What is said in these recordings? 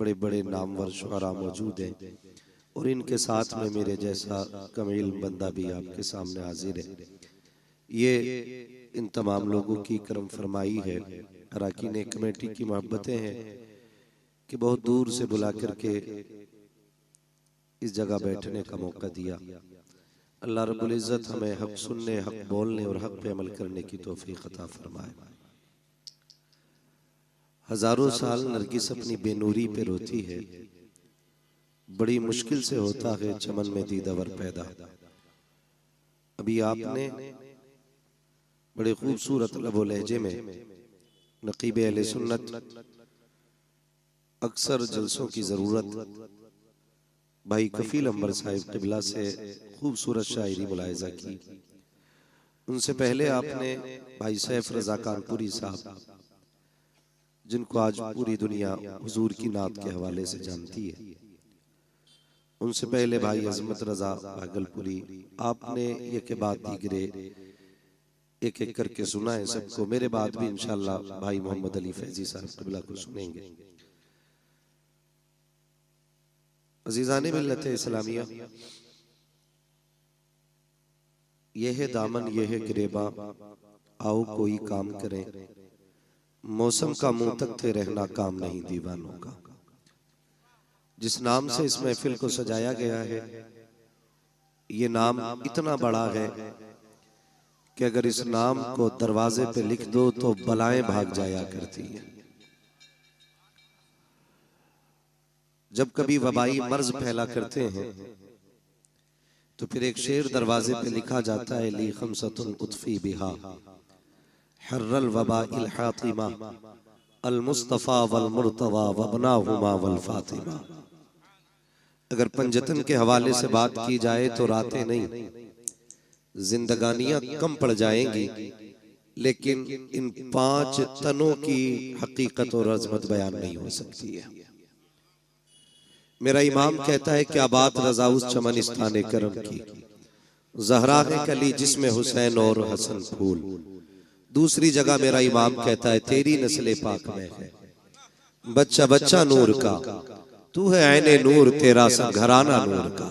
बड़े बड़े नामवर शुअरा मौजूद हैं और इनके साथ में मेरे जैसा कमील बंदा भी आपके सामने हाजिर है। ये इन तमाम लोगों की करम फरमाई है। अरकान कमेटी की मोहब्बतें हैं कि बहुत दूर से बुला करके इस जगह बैठने का मौका दिया। अल्लाह रब्बुल इज़्ज़त हमें हक सुनने, हक बोलने और हक पे अमल करने की तौफीक अता फरमाए। हजारों साल नरगिस अपनी बेनूरी पे रोती है, बड़ी मुश्किल से होता है चमन में दीदावर पैदा। अभी आपने बड़े खूबसूरत लबो लहजे में नकीब अहले सुन्नत अक्सर जलसों की जरूरत भाई कफील अंबर साहिब क़िबला से खूबसूरत शायरी मुलाहिज़ा की। उनसे पहले आपने भाई सैफ रज़ा कानपुरी साहब, जिनको आज पूरी दुनिया हुजूर की नात के हवाले से जानती है, उनसे पहले भाई अज़मत रज़ा भागलपुरी, आपने ये के बाद दीगरे एक एक करके सुना है सबको। मेरे बाद भी इंशाअल्लाह भाई मोहम्मद अली फैजी साहब क़िबला को सुनेंगे। अज़ीज़ाने मिल्लत इस्लामिया, ये है दामन ये है गिरेबा, आओ कोई काम करें, मौसम का मुंह तकते रहना काम नहीं दीवानों का। जिस नाम से इस महफिल को सजाया गया है, ये नाम इतना बड़ा है कि अगर इस नाम को दरवाजे पे लिख दो तो बलाएं भाग जाया करती है। जब कभी वबाई मर्ज फैला करते हैं तो फिर एक शेर दरवाजे पे लिखा जाता है, ली खमसतुन उतफी बिहा हर्रल वबा इल हातिमा अल मुस्तफा वल मुर्तवा वबनाहुमा वल फातिमा। अगर पंजतन के हवाले से बात की जाए तो रातें नहीं, जिंदगानियां कम पड़ जाएंगी, लेकिन इन 5 तनों की हकीकत और अजमत बयान नहीं हो सकती है। मेरा इमाम कहता है, क्या बात रजा उस चमनिस्ताने करम की, ज़हरा है कली जिसमें हुसैन और हसन फूल। दूसरी जगह मेरा इमाम कहता है, तेरी नस्ल पाक में है बच्चा बच्चा नूर का, तू है ऐने नूर तेरा सा घराना नूर का।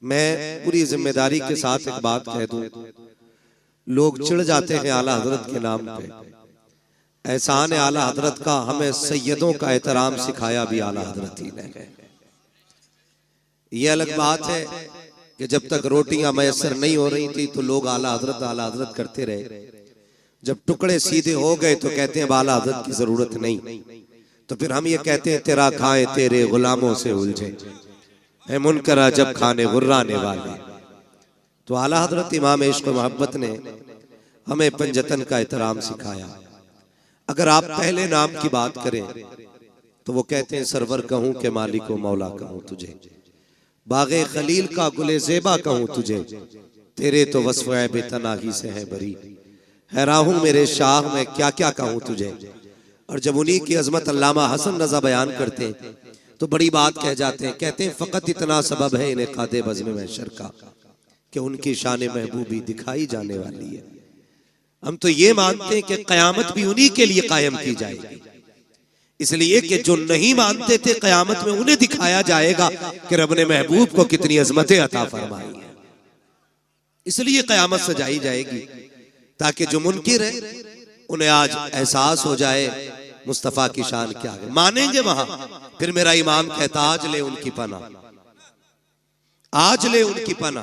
मैं पूरी जिम्मेदारी के साथ एक बात कह दूं, लोग चिढ़ जाते हैं आला हजरत के नाम पे। एहसान आला हजरत का हमें सैयदों का एहतराम सिखाया भी आला हजरत ही ने है। ये अलग बात है कि जब तक रोटियां मैसर नहीं हो रही थी तो लोग आला हजरत करते रहे। जब टुकड़े सीधे हो गए तो कहते हैं आला हजरत की जरूरत नहीं, तो फिर हम ये कहते हैं, तेरा खाए तेरे गुलामों से उलझे है मुनकरा जब खाने गुर्राने वाले। तो आला हजरत इमाम इश्क मोहब्बत ने हमें पंजतन का एहतराम सिखाया। अगर आप पहले नाम की बात करें तो वो कहते हैं, सरवर कहूं के मालिको मौला कहूं तुझे, बागे खलील का गुले ज़ेबा कहूं तुझे, तेरे तो वस्फ़ ऐब तनाही से है बरी, हैरान मेरे शाह में क्या क्या कहूं तुझे। और जब उन्हीं की अजमत अल्लामा हसन रज़ा बयान करते हैं तो बड़ी बात कह जाते हैं, कहते हैं फ़कत इतना सबब है इन्हें कादे बज़्म महशर का कि उनकी शान महबूबी दिखाई जाने वाली है। हम तो ये मानते हैं कि कयामत भी उन्हीं के लिए कायम की जाएगी, इसलिए कि जो नहीं मानते थे कयामत में उन्हें दिखाया जाएगा कि रब ने महबूब को कितनी अजमतें अता फरमाई है। इसलिए कयामत सजाई जाएगी ताकि जो मुनकिर है उन्हें आज एहसास हो जाए मुस्तफा की शान क्या है, मानेंगे वहां। फिर मेरा इमाम कहता, आज ले उनकी पना, आज ले उनकी पना,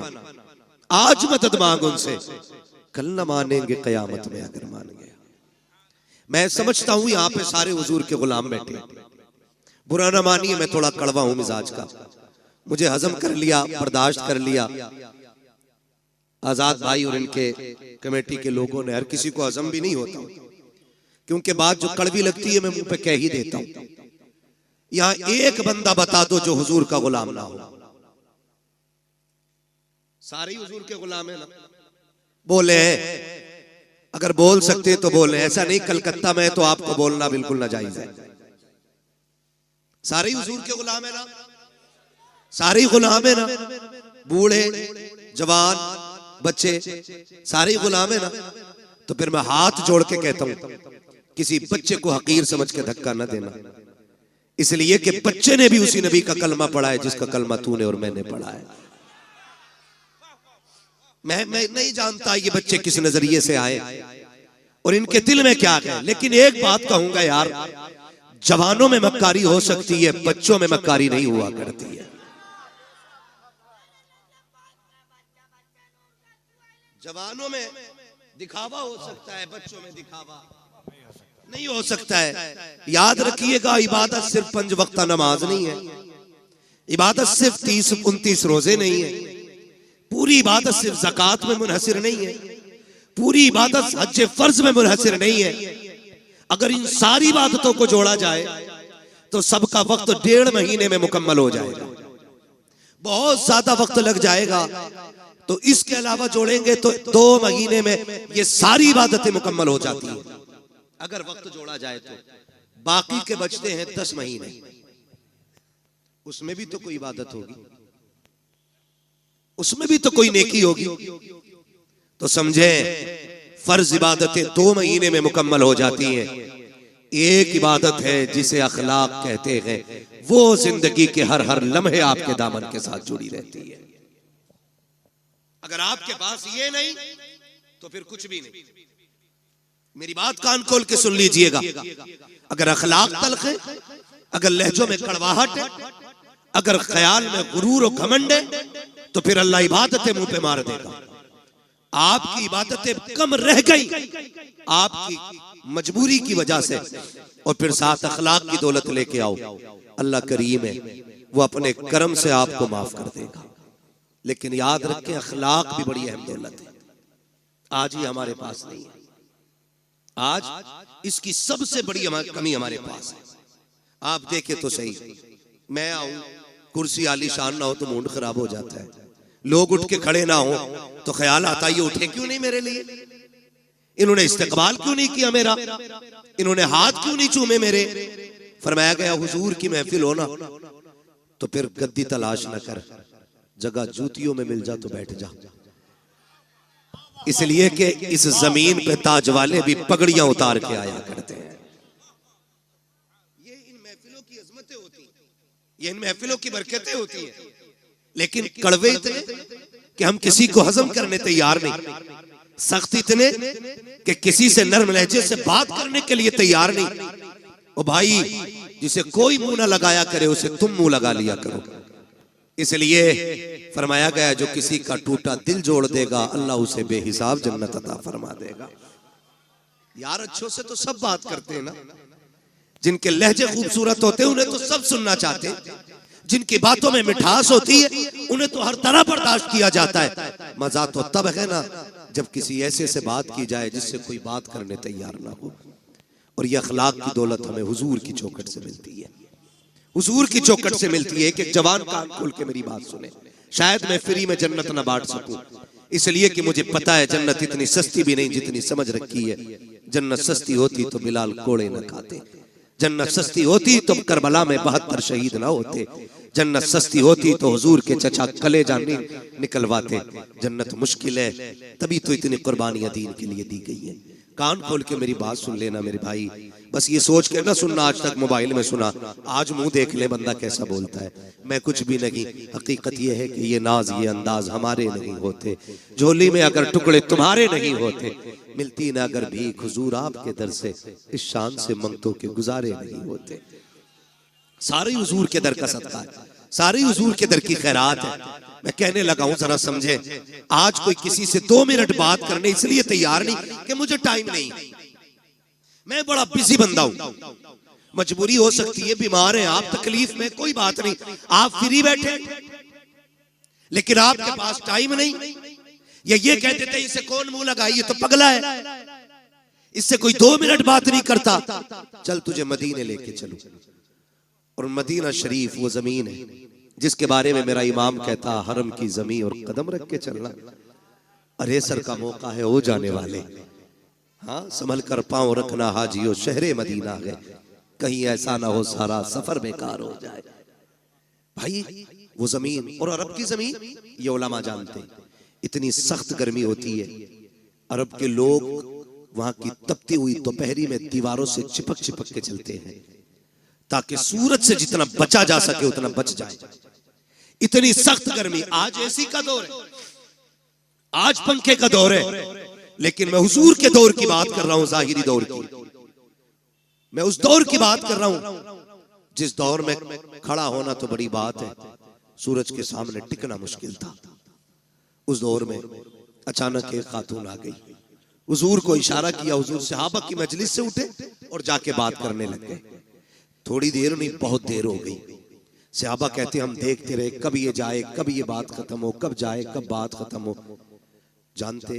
आज मदद मांग उनसे, कल न मानेंगे कयामत में अगर मान गया। मैं समझता हूं यहाँ पे सारे हुजूर के गुलाम बैठे, बुरा ना मानिए, मैं थोड़ा कड़वा हूं मिजाज का, मुझे हजम कर लिया, बर्दाश्त कर लिया। आजाद भाई और इनके कमेटी के लोगों ने, हर किसी को हजम भी नहीं होता, क्योंकि बात जो कड़वी लगती है मैं मुंह पे कह ही देता हूं। यहाँ एक बंदा बता दो जो हुजूर का गुलाम ना हो। सारे हुजूर के गुलाम है ना, बोले हैं, अगर बोल सकते तो बोले, ऐसा नहीं कलकत्ता में तो आपको बोलना बिल्कुल नाजायज है। सारे हुजूर के गुलाम है ना, सारे गुलाम है ना, बूढ़े जवान बच्चे सारे गुलाम है ना। तो फिर मैं हाथ जोड़ के कहता हूं, किसी बच्चे को हकीर समझ के धक्का न देना। इसलिए कि बच्चे ने भी उसी नबी का कलमा पढ़ा है जिसका कलमा तूने और मैंने पढ़ा है। मैं नहीं जानता ये बच्चे किस नजरिए से आए और इनके दिल में क्या है, लेकिन एक बात कहूंगा यार, जवानों में मक्कारी हो सकती है, बच्चों में मक्कारी नहीं हुआ करती है। जवानों में दिखावा हो सकता है, बच्चों में दिखावा नहीं हो सकता है। याद रखिएगा, इबादत सिर्फ 5 वक्त नमाज नहीं है, इबादत सिर्फ 30-29 रोजे नहीं है, पूरी इबादत सिर्फ ज़कात में मुनहसिर नहीं है, पूरी इबादत हज फर्ज में मुनहसिर नहीं है। अगर इन सारी इबादतों को जोड़ा जाए तो सबका वक्त 1.5 महीने में मुकम्मल हो जाएगा, बहुत ज्यादा वक्त लग जाएगा। तो इसके अलावा जोड़ेंगे तो 2 महीने में ये सारी इबादतें मुकम्मल हो जाती हैं अगर वक्त जोड़ा जाए तो। बाकी के बचते हैं 10 महीने, उसमें भी तो कोई इबादत होगी, उसमें भी तो कोई नेकी होगी। तो समझे, फर्ज इबादतें 2 महीने में मुकम्मल हो जाती हैं। एक इबादत है जिसे अखलाक कहते हैं, वो जिंदगी के हर लम्हे आपके दामन के साथ जुड़ी रहती है। अगर आपके पास ये नहीं तो फिर कुछ भी नहीं। मेरी बात कान खोल के सुन लीजिएगा, अगर अखलाक तल्ख है, अगर लहजों में कड़वाहट है, अगर ख्याल में गुरूर और घमंड है, तो फिर अल्लाह इबादतें मुंह पे मार देगा। आपकी इबादतें कम रह गई आपकी मजबूरी की वजह से, और फिर साथ अखलाक की दौलत लेके आओ, अल्लाह करीम है, वो अपने करम से आपको माफ कर देगा। लेकिन याद रखें, अखलाक भी बड़ी अहम दौलत है, आज ही हमारे पास नहीं है। आज इसकी सबसे बड़ी कमी हमारे पास है। आप देखें तो सही, मैं आऊं, कुर्सी आलीशान ना हो तो मूड खराब हो जाता है, लोग उठ के खड़े ना हो तो ख्याल आता है ये उठे क्यों नहीं मेरे लिए, इन्होंने इस्तकबाल क्यों नहीं किया मेरा, इन्होंने हाथ क्यों नहीं चूमे मेरे। फरमाया गया हुजूर की महफिल हो ना तो फिर गद्दी तलाश न कर, जगह जूतियों में मिल जा तो बैठ जा। इसलिए कि इस जमीन पे ताज वाले भी पगड़ियां उतार के आया करते हैं। ये इन महफिलों की अजमतें होती हैं, ये इन महफिलों की बरकतें होती हैं। लेकिन कड़वे इतने कि हम किसी को हजम करने तैयार नहीं, सख्त इतने कि किसी से नर्म लहजे से बात करने के लिए तैयार नहीं। ओ भाई, जिसे कोई मुंह ना लगाया करे उसे तुम मुंह लगा लिया करो। इसलिए फरमाया गया, जो किसी का टूटा दिल जोड़ देगा अल्लाह उसे बेहिसाब जन्नत अता फरमा देगा। यार अच्छों से तो सब बात करते हैं ना, जिनके लहजे खूबसूरत होते हैं उन्हें तो सब सुनना चाहते हैं, जिनकी बातों में मिठास होती है उन्हें तो हर तरह बर्दाश्त किया जाता है। मजा तो तब है ना जब किसी ऐसे से बात की जाए जिससे कोई बात करने तैयार ना हो। और ये अखलाक की दौलत हमें हुजूर की चौखट से मिलती है, हुजूर की चौखट से मिलती है। कि जवान कान खोल के मेरी बात सुने, शायद मैं फ्री में जन्नत ना बांट सकूं, इसलिए कि मुझे पता है जन्नत इतनी सस्ती भी नहीं जितनी समझ रखी है। जन्नत सस्ती होती तो बिलाल कोड़े न खाते, जन्नत सस्ती होती तो करबला में 72 शहीद ना होते, जन्नत सस्ती होती तो हुजूर के चचा कलेजा निकलवाते। जन्नत मुश्किल है, तभी तो इतनी कुर्बानियां दीन के लिए दी गई है। कान खोल के मेरी बात सुन लेना मेरे भाई, बस ये सोच के ना सुनना आज तक मोबाइल में सुना, आज मुंह देख ले बंदा कैसा बोलता है। मैं कुछ भी नहीं, हकीकत ये है कि ये नाज ये अंदाज हमारे नहीं होते, झोली में अगर टुकड़े तुम्हारे नहीं होते, मिलती ना अगर भीख हुजूर आपके दर से, इस शान से मंगतों के गुजारे नहीं होते। सारे हुजूर के दर का सदका है, सारी हुजूर के दर की खैरात है। मैं कहने लगा हूं, जरा समझे, आज कोई किसी से 2 मिनट बात करने इसलिए तैयार नहीं कि मुझे टाइम नहीं, मैं बड़ा बिजी बंदा हूं, मजबूरी हो सकती है, बीमार है आप, तकलीफ में, कोई बात नहीं, आप फ्री बैठे, लेकिन आपके पास टाइम नहीं। या ये कहते थे इसे कौन मुंह लगाई, ये तो पगला है, इससे कोई 2 मिनट बात नहीं करता, चल तुझे मदीने लेके चलूं। और मदीना शरीफ वो जमीन है जिसके बारे में मेरा इमाम कहता, हरम की जमीन और कदम रख के चलना, अरे सर का मौका है हो जाने वाले, हाँ संभल कर पांव रखना हाजियो, शहरे मदीना है, कहीं ऐसा ना हो सारा सफर बेकार हो जाए। भाई वो जमीन और अरब की जमीन, ये उलमा जानते हैं, इतनी सख्त गर्मी होती है, अरब के लोग वहां की तपती हुई दोपहरी में दीवारों से चिपक चिपक के चलते हैं, ताकि सूरज से जितना बचा जा सके उतना बच जाए। इतनी सख्त गर्मी, आज एसी का दौर है, आज पंखे का दौर है, लेकिन मैं हुजूर के दौर की बात कर रहा हूं, जाहिरी दौर की। मैं उस दौर की बात कर रहा हूं जिस दौर में खड़ा होना तो बड़ी बात है, सूरज के सामने टिकना मुश्किल था। उस दौर में अचानक एक खातून आ गई, हुजूर को इशारा किया, हुजूर सहाबा की मजलिस से उठे और जाके बात करने लग गए। थोड़ी देर नहीं, बहुत देर हो गई। सहाबा कहते हम देखते रहे, कब ये जाए, कब ये बात खत्म हो, कब जाए, कब बात खत्म हो। जानते,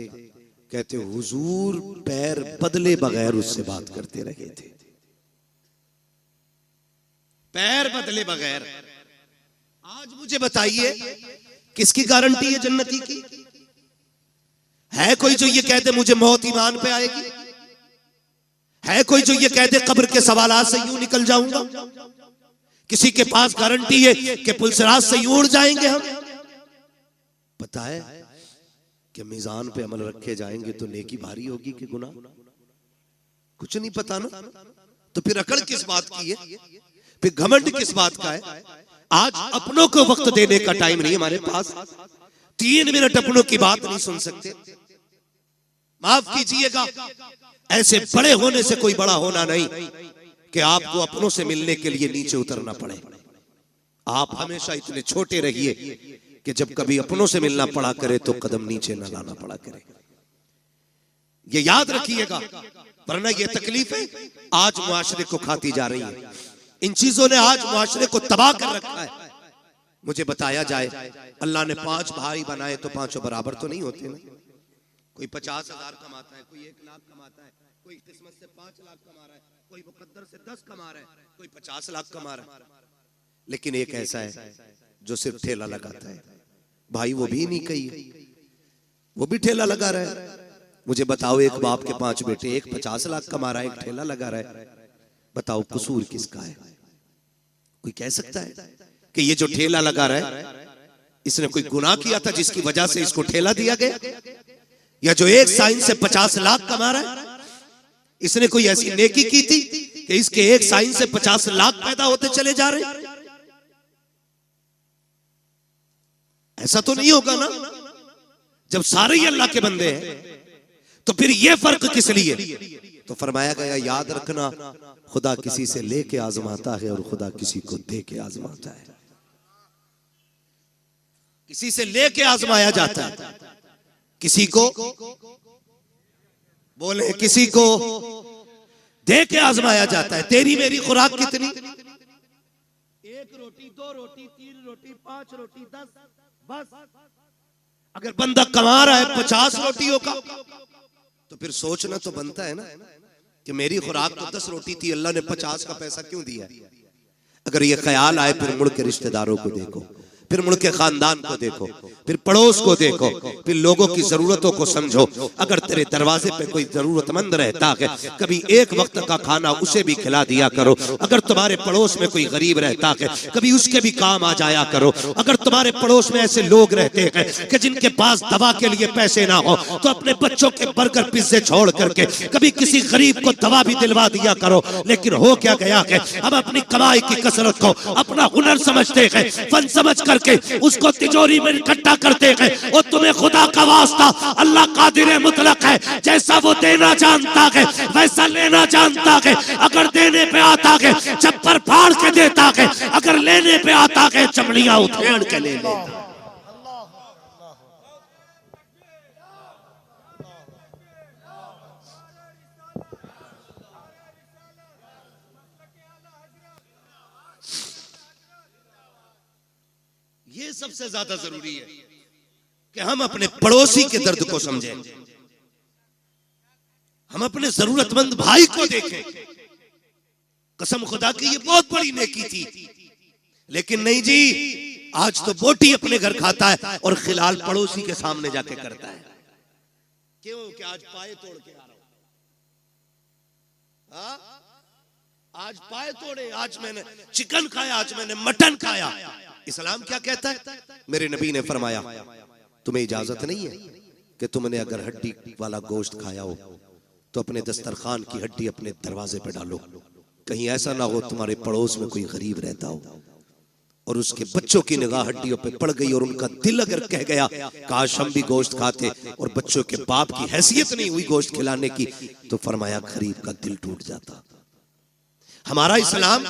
कहते हुजूर पैर बदले बगैर उससे बात करते रहे थे, पैर बदले बगैर। आज मुझे बताइए किसकी गारंटी है जन्नती की? है कोई जो ये कहते मुझे मौत ईमान पे आएगी? है कोई जो ये कहते कब्र के सवालात से यूं निकल जाऊंगा? किसी के पास गारंटी है कि पुलसराज से यूं उड़ जाएंगे हम? पता है कि मीजान पे अमल रखे जाएंगे तो नेकी भारी होगी कि गुनाह? कुछ नहीं पता ना। तो फिर अकड़ किस बात की है, फिर घमंड किस बात का है? आज अपनों को वक्त देने का टाइम नहीं हमारे पास। 3 मिनट अपनों की बात नहीं सुन सकते। माफ कीजिएगा, ऐसे बड़े होने से कोई बड़ा होना नहीं कि आपको अपनों से मिलने के लिए नीचे उतरना पड़े। आप हमेशा इतने छोटे रहिए कि जब कभी अपनों से मिलना पड़ा करे तो कदम नीचे न लाना पड़ा करे। ये याद रखिएगा, वरना ये तकलीफें आज मुआशरे को खाती जा रही है। इन चीजों ने आज मुआशरे को तबाह कर रखा है। मुझे बताया जाए, अल्लाह ने 5 भाई बनाए तो 5 बराबर तो नहीं होते ना। कोई 50,000 कमाता है, कोई 1 लाख कमाता है, कोई किस्मत से 5 लाख कमा रहा है, कोई मुकद्दर से 10 कमा रहा है, कोई 50 लाख कमा रहा है। लेकिन एक ऐसा है जो सिर्फ ठेला लगाता है। भाई वो भी नहीं कही, वो भी ठेला लगा रहा है। मुझे बताओ, एक बाप के 5 बेटे, एक 50 लाख कमा रहा है, एक ठेला लगा रहा है। बताओ कसूर किसका है? कोई कह सकता है कि ये जो ठेला लगा रहा है इसने कोई गुनाह किया था जिसकी वजह से इसको ठेला दिया गया? या जो एक साइन से 50 लाख कमा रहा है इसने कोई ऐसी नेकी की थी कि इसके एक साइन से 50 लाख पैदा होते चले जा रहे हैं? ऐसा तो नहीं होगा ना। जब सारे ही अल्लाह के बंदे हैं तो फिर ये फर्क किस लिए? तो फरमाया गया, याद रखना, खुदा किसी से लेके आजमाता है और खुदा किसी को दे के आजमाता है। किसी से लेके आजमाया जाता है, किसी को बोले, किसी को दे के आजमाया जाता है। तेरी मेरी खुराक कितनी? 1 रोटी, 2 रोटी, 3 रोटी, 5 रोटी, 10, बस। अगर बंदा कमा रहा है 50 रोटियों का तो फिर सोचना तो बनता है ना कि मेरी खुराक तो 10 रोटी थी, अल्लाह ने 50 का पैसा क्यों दिया? अगर ये ख्याल आए, फिर मुड़ के रिश्तेदारों को देखो, फिर मुड़ के खानदान को देखो, फिर पड़ोस को देखो, फिर लोगों की जरूरतों को समझो। अगर तेरे दरवाजे पे कोई जरूरतमंद रहता है, कभी एक वक्त का खाना उसे भी खिला दिया करो। अगर तुम्हारे पड़ोस में कोई गरीब रहता है, कभी उसके भी काम आ जाया करो। अगर तुम्हारे पड़ोस में ऐसे लोग रहते हैं कि जिनके पास दवा के लिए पैसे ना हो, तो अपने बच्चों के बर्गर पिज्जे छोड़ करके कभी किसी गरीब को दवा भी दिलवा दिया करो। लेकिन हो क्या गया है, हम अपनी कमाई की कसरत को अपना हुनर समझते हैं, फन समझ कर के उसको तिजोरी में इकट्ठा करते हैं। और तुम्हें खुदा का वास्ता, अल्लाह कादिर मुतलक है, जैसा वो देना जानता है वैसा लेना जानता है। अगर देने पे आता है चप्पर फाड़ के देता है, अगर लेने पे आता है चमड़ियां उधेड़ के ले लेता। ये सबसे ज्यादा जरूरी है कि हम अपने पड़ोसी के दर्द को समझें, हम अपने जरूरतमंद भाई को देखें। कसम खुदा की ये बहुत बड़ी नेकी थी, लेकिन नहीं जी, आज तो बोटी अपने घर खाता है और खिलाल पड़ोसी के सामने जाके करता है। क्यों? कि आज पाए तोड़ के आ रहा हूं, आज पाए तोड़े, आज मैंने चिकन खाया, आज मैंने मटन खाया। इस्लाम क्या कहता है? मेरे नबी ने फरमाया, तुम्हें इजाजत नहीं है कि तुमने अगर हड्डी वाला गोश्त खाया हो तो अपने दस्तरखान की हड्डी अपने दरवाजे पे डालो, कहीं ऐसा ना हो तुम्हारे पड़ोस में कोई गरीब रहता हो और उसके बच्चों की निगाह हड्डियों पे पड़ गई और उनका दिल अगर कह गया काश हम भी गोश्त खाते, और बच्चों के बाप की हैसियत नहीं हुई गोश्त खिलाने की, तो फरमाया गरीब का दिल टूट जाता। हमारा इस्लाम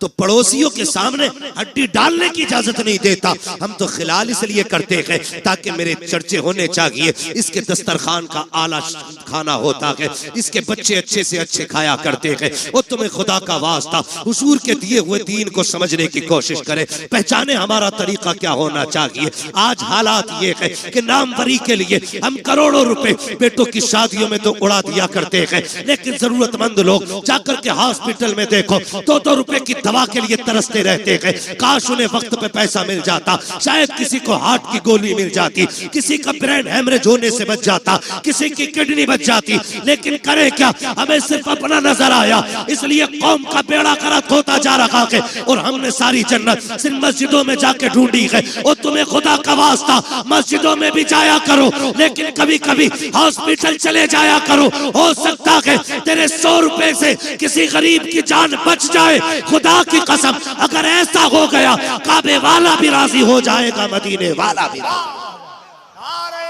तो पड़ोसियों के सामने हड्डी डालने की इजाजत नहीं देता। हम तो खिलाल इसलिए करते हैं ताकि मेरे चर्चे होने चाहिए, इसके दस्तरखान का आला खाना होता है, इसके बच्चे अच्छे से अच्छे खाया करते हैं। और तुम्हें खुदा का वास्ता हुजूर के दिए हुए दीन को समझने की कोशिश करें, पहचाने हमारा तरीका क्या होना चाहिए। आज हालात ये है कि नामवरी के लिए हम करोड़ों रुपए बेटों की शादियों में तो उड़ा दिया करते हैं, लेकिन जरूरतमंद लोग जाकर के हॉस्पिटल में देखो 2-2 रुपए की दवा के लिए तरसते रहते हैं। काश उन्हें वक्त पे पैसा मिल जाता, शायद किसी को हार्ट की गोली मिल जाती, किसी का ब्रेन हेमरेज होने से बच जाता, किसी की किडनी बच जाती, लेकिन करे क्या, हमें सिर्फ अपना नजर आया, इसलिए कौम का बेड़ा करत होता जा रहा है। और हमने सारी जन्नत सिर्फ मस्जिदों में जाके ढूंढी है। और तुम्हें खुदा का वास्ता मस्जिदों में भी जाया करो, लेकिन कभी कभी हॉस्पिटल चले जाया करो। हो सकता है तेरे 100 रुपए से किसी गरीब की जान बच जाए। खुदा की कसम, अगर ऐसा हो गया काबे वाला भी राजी हो जाएगा, मदीने वाला भी। नारे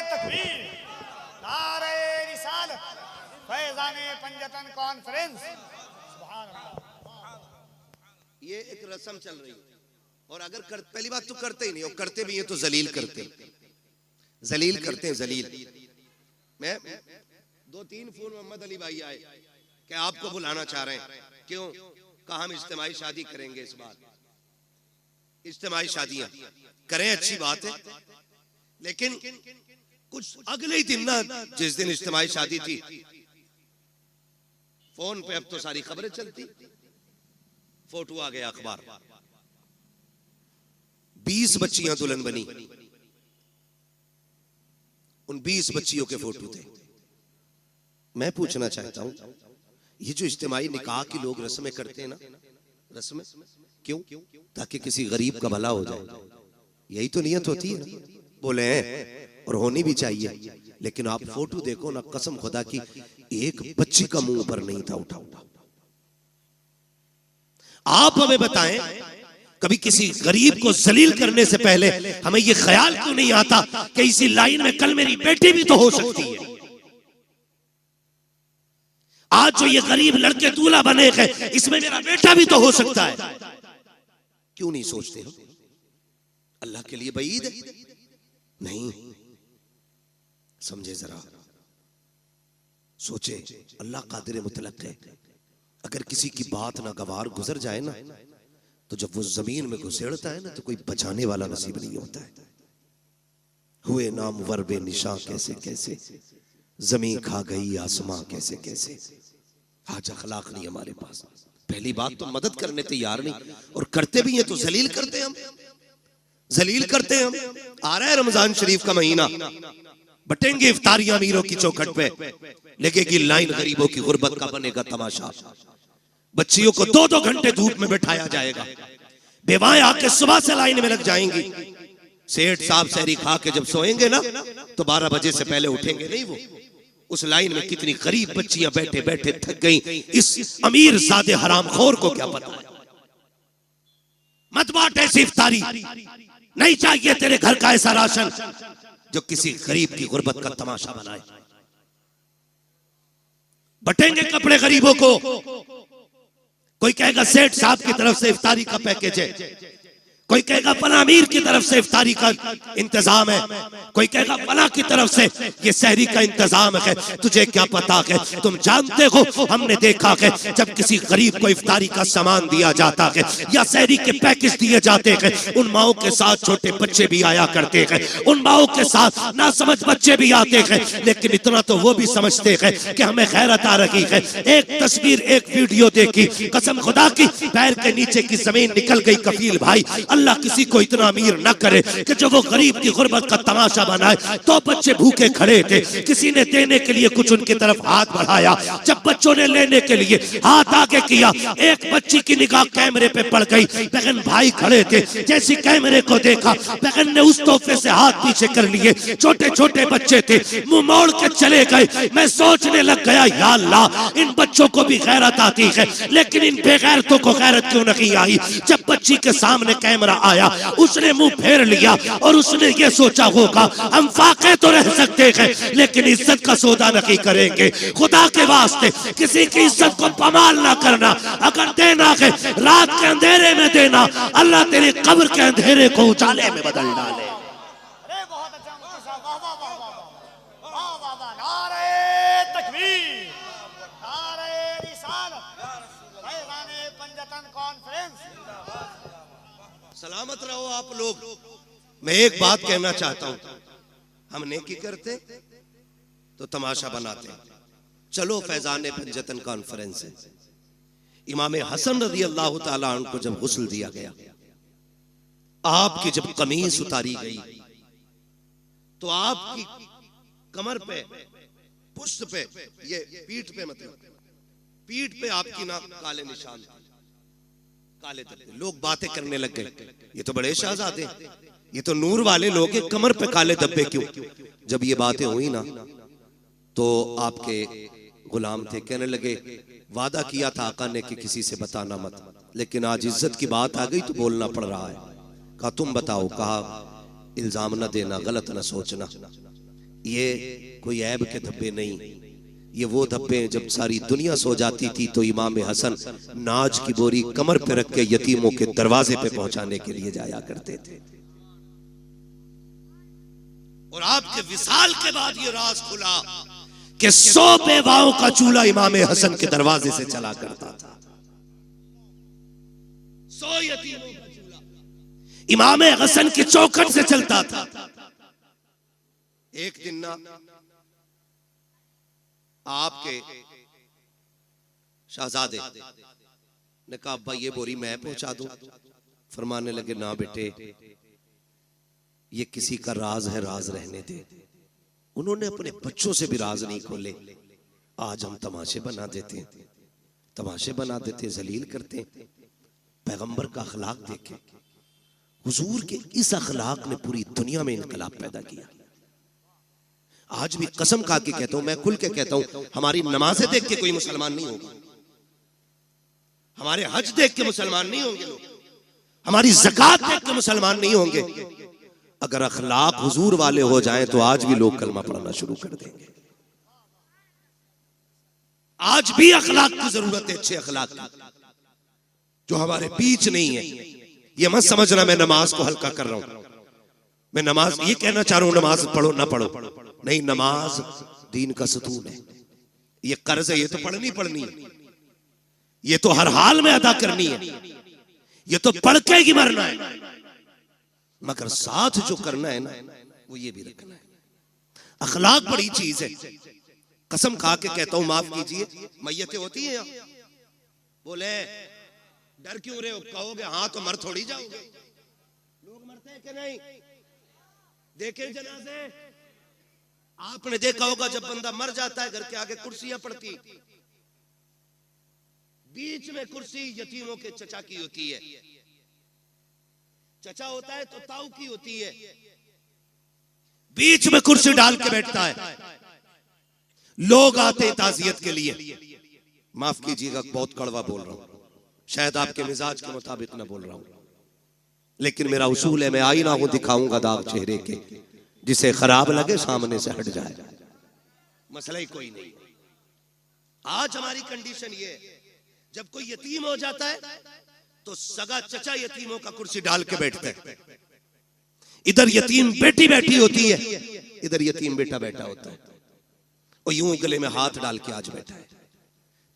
तकबीर, नारे रिसालत, फैज़ाने पंजतन कॉन्फ्रेंस। सुभान अल्लाह। ये एक रस्म चल रही है, और अगर पहली बात तो करते ही नहीं, और करते भी हैं तो जलील करते हैं, जलील करते हैं, जलील। मैं 2-3 फोन मोहम्मद अली भाई आए कि आपको बुलाना चाह रहे हैं, क्यों? कहा हम इज्तिमाई शादी करेंगे इस बार। इज्तिमाई शादियां करें, अच्छी बात है, लेकिन कुछ अगले ही दिन ना, जिस दिन इज्तिमाई शादी थी, फोन पे अब तो सारी खबरें चलती, फोटो आ गया अखबार, 20 बच्चियां दुल्हन बनी, उन 20 बच्चियों के फोटो थे। मैं पूछना चाहता हूं, ये जो इज्तिमाई निकाह की लोग रस्में करते हैं ना, रस्में क्यों? ताकि किसी गरीब का भला हो जाए, यही तो नियत होती है ना। बोले हैं और होनी भी चाहिए, लेकिन आप फोटो देखो ना, कसम खुदा की एक बच्ची का मुंह पर नहीं था उठा। आप हमें बताएं, कभी किसी गरीब को जलील करने से पहले हमें ये ख्याल क्यों नहीं आता कि इसी लाइन में कल मेरी बेटी भी तो हो सकती है। आज जो ये गरीब लड़के दूल्हा बने हैं, इसमें मेरा बेटा भी तो हो सकता है। क्यों नहीं सोचते हम? अल्लाह के लिए बईद है? नहीं, समझे जरा, सोचे, अल्लाह कादिर मुतलक है। अगर किसी की बात ना गवार गुजर जाए ना, तो जब वो जमीन में घुसेड़ता है ना, तो कोई बचाने वाला नसीब नहीं होता है। हुए नाम वर्बे निशा कैसे कैसे, जमीन खा गई आसमां कैसे कैसे। आज अखलाक नहीं हमारे पास। पहली बात तो मदद करने तैयार नहीं, और करते भी हैं तो जलील करते हैं हम, जलील करते हैं हम। आ रहा है रमजान शरीफ का महीना, बटेंगे इफ्तारियां अमीरों की चौखट पे, लगेगी लाइन गरीबों की गुर्बत का बनेगा तमाशा। बच्चियों को 2-2 घंटे धूप में बैठाया जाएगा, बेवाएं आके सुबह से लाइन में लग जाएंगी। सेठ साहब सहरी खा के जब सोएंगे ना, तो 12 बजे से पहले उठेंगे नहीं वो। उस लाइन में कितनी गरीब बच्चियां बैठे बैठे थक गई, इस अमीर ज़ादे हरामखोर को क्या पता। मत बांट ऐसी इफ्तारी, नहीं चाहिए तेरे घर का ऐसा राशन जो किसी गरीब की गुर्बत का तमाशा बनाए। बटेंगे कपड़े गरीबों को, कोई कहेगा सेठ साहब की तरफ से इफ्तारी का पैकेज है, कोई कहेगा फला अमीर की तरफ से इफ्तारी का इंतजाम है, कोई कहेगा फला की तरफ से ये सहरी का इंतजाम है। तुझे क्या पता है? तुम जानते हो, हमने देखा है जब किसी गरीब को इफ्तारी का सामान दिया जाता है या सहरी के पैकेज दिए जाते हैं, उन माओं के साथ छोटे बच्चे भी आया करते हैं, उन माओं के साथ नासमझ बच्चे भी आते हैं, लेकिन इतना तो वो भी समझते हैं कि हमें खैरत आ रही है। एक तस्वीर, एक वीडियो देखी, कसम खुदा की पैर के नीचे की जमीन निकल गई। कफील भाई अल्लाह किसी को इतना अमीर न करे कि जब वो गरीब की गुर्बत का तमाशा बनाए। तो बच्चे भूखे खड़े थे, किसी ने देने के लिए कुछ उनकी तरफ हाथ बढ़ाया, जब बच्चों ने लेने के लिए हाथ आगे किया, एक बच्ची की निगाह कैमरे पे पड़ गई। बहन भाई खड़े थे, जैसी कैमरे को देखा बहन ने उस तोहफे से हाथ पीछे कर लिए। छोटे छोटे बच्चे थे, मुंह मोड़ के चले गए। मैं सोचने लग गया, या अल्लाह इन बच्चों को भी गैरत आती है, लेकिन इन बेगैरतों को गैरत क्यों नहीं आई। जब बच्ची के सामने कैमरा आया, उसने मुंह फेर लिया और उसने ये सोचा होगा हम फाके तो रह सकते हैं लेकिन इज्जत का सौदा नहीं करेंगे। खुदा के वास्ते किसी की इज्जत को पमाल ना करना, अगर देना है रात के अंधेरे में देना, अल्लाह तेरी कब्र के अंधेरे को उजाले में बदल डाले। अरे बहुत अच्छा मुफ्ती साहब, वाह वाह वाह वाह वाह वाह वाह। नारे तकबीर, नारे रिसालत, फैज़ाने पंजतन कॉन्फ्रेंस। सलामत रहो आप लोग। मैं एक बात कहना चाहता हूं, हम नेकी करते तो तमाशा बनाते। चलो फैजान पंजतन कॉन्फ्रेंस है। इमाम हसन रज़ी अल्लाह ताला अन्हु को जब गुस्ल दिया गया, आपकी जब कमीज उतारी गई तो आपकी कमर पे, पुष्ट पे, ये पीठ पे, मतलब पीठ पे आपकी ना काले निशान थे, काले धब्बे। लोग बातें करने लग गए, ये तो बड़े शहजादे, ये तो नूर वाले लोग हैं, कमर पे काले धब्बे क्यों। जब ये बातें हुई ना तो आपके गुलाम थे, कहने लगे वादा किया था आका ने कि किसी से बताना मत, लेकिन आज इज्जत की बात आ गई तो बोलना पड़ रहा है। कहा तुम बताओ, कहा इल्जाम न देना, गलत न सोचना, ये कोई ऐब के धब्बे नहीं, ये वो धब्बे जब सारी दुनिया सो जाती थी तो इमाम हसन नाज की बोरी कमर पे रख के यतीमों के दरवाजे पे पहुंचाने के लिए जाया करते थे। और आपके विसाल के बाद ये राज खुला कि 100 बेवाओं का चूल्हा इमाम हसन के दरवाजे से चला करता था। 100 यतीमों का चूल्हा इमाम हसन की चौखट से चलता था। एक दिन ना आपके शहजादे ने कहा अब्बा ये बोरी मैं पहुंचा दूं। फरमाने लगे ना बेटे, ये किसी का राज है, राज रहने दे। उन्होंने अपने बच्चों से भी राज नहीं खोले। आज हम तमाशे बना देते हैं, तमाशे बना देते हैं, जलील करते हैं। पैगंबर का अखलाक देखें, हुजूर के इस अखलाक ने पूरी दुनिया में इनकलाब पैदा किया। आज भी कसम खा के कहता हूं, मैं खुल के कहता हूं, हमारी नमाजें देख के कोई मुसलमान नहीं होगा, हमारे हज देख के मुसलमान नहीं होंगे लोग, हमारी ज़कात देख के मुसलमान नहीं होंगे। अगर अखलाक हुजूर वाले हो जाएं तो आज भी लोग कलमा पढ़ना शुरू कर देंगे। आज भी अखलाक की जरूरत है, अच्छे अखलाक की, जो हमारे बीच नहीं है। ये मत समझना मैं नमाज को हल्का कर रहा हूं, मैं नमाज ये कहना चाह रहा हूं नमाज पढ़ो ना पढ़ो, नहीं, नमाज दीन का सतून है। ये कर्ज है, ये तो पढ़नी पढ़नी है, ये तो हर हाल में अदा करनी है, ये तो पढ़ के ही मरना है। मगर साथ जो करना है ना, वो ये भी रखना है। अखलाक बड़ी चीज है। कसम खा के कहता हूं, माफ कीजिए, मैयतें होती हैं यहाँ, बोले डर क्यों रहे हो, कहोगे हाँ तो मर थोड़ी जाओगे। लोग मरते हैं कि नहीं, देखे जनाजे, आपने देखा होगा जब बंदा मर जाता है घर के आगे कुर्सियां पड़ती, बीच में कुर्सी यतीमों के चचा की होती है। चचा होता है तो ताऊ की होती है, बीच में कुर्सी डाल के बैठता है। लोग आते हैं ताजियत के लिए। माफ कीजिएगा बहुत कड़वा बोल रहा हूं, शायद आपके मिजाज के मुताबिक ना बोल रहा हूं, लेकिन मेरा उसूल है, मैं आईना हूं, दिखाऊंगा दाग चेहरे के, जिसे खराब लगे सामने से हट जाए, मसला ही कोई नहीं। आज हमारी कंडीशन ये है, जब कोई यतीम हो जाता है तो सगा चचा यतीमों का कुर्सी डाल के बैठते हैं। इधर यतीम बेटी बैठी होती है, इधर यतीम बेटा बैठा होता है, और यूं गले में हाथ डाल के आज बैठा है,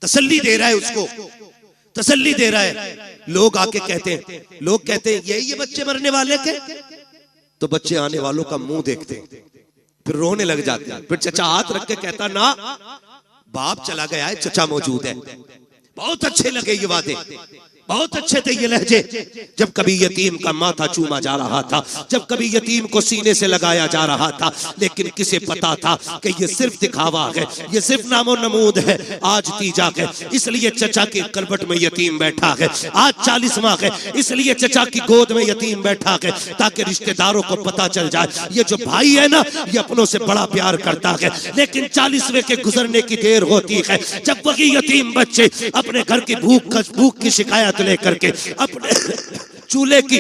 तसल्ली दे रहा है उसको, तसल्ली दे रहा है। लोग आके कहते हैं, लोग कहते हैं यही ये बच्चे मरने वाले के, तो बच्चे आने वालों का मुंह देखते हैं, फिर रोने लग जाते हैं। फिर चचा हाथ रख के कहता ना, बाप चला गया है, चचा मौजूद है। बहुत अच्छे लगे ये वादे, बहुत अच्छे थे ये लहजे। जब कभी यतीम का माथा चूमा जा रहा था, जब कभी यतीम को सीने से लगाया जा रहा था, लेकिन किसे पता था कि ये सिर्फ दिखावा है, ये सिर्फ नामो नमूद है, आज तीजा है इसलिए चचा की करवट में यतीम बैठा है, आज 40वां है इसलिए चचा की गोद में यतीम बैठा है, ताकि रिश्तेदारों को पता चल जाए ये जो भाई है ना ये अपनों से बड़ा प्यार करता है। लेकिन 40वें के गुजरने की देर होती है जब वही यतीम बच्चे अपने घर की भूख की शिकायत लेकर के, अपने चूल्हे की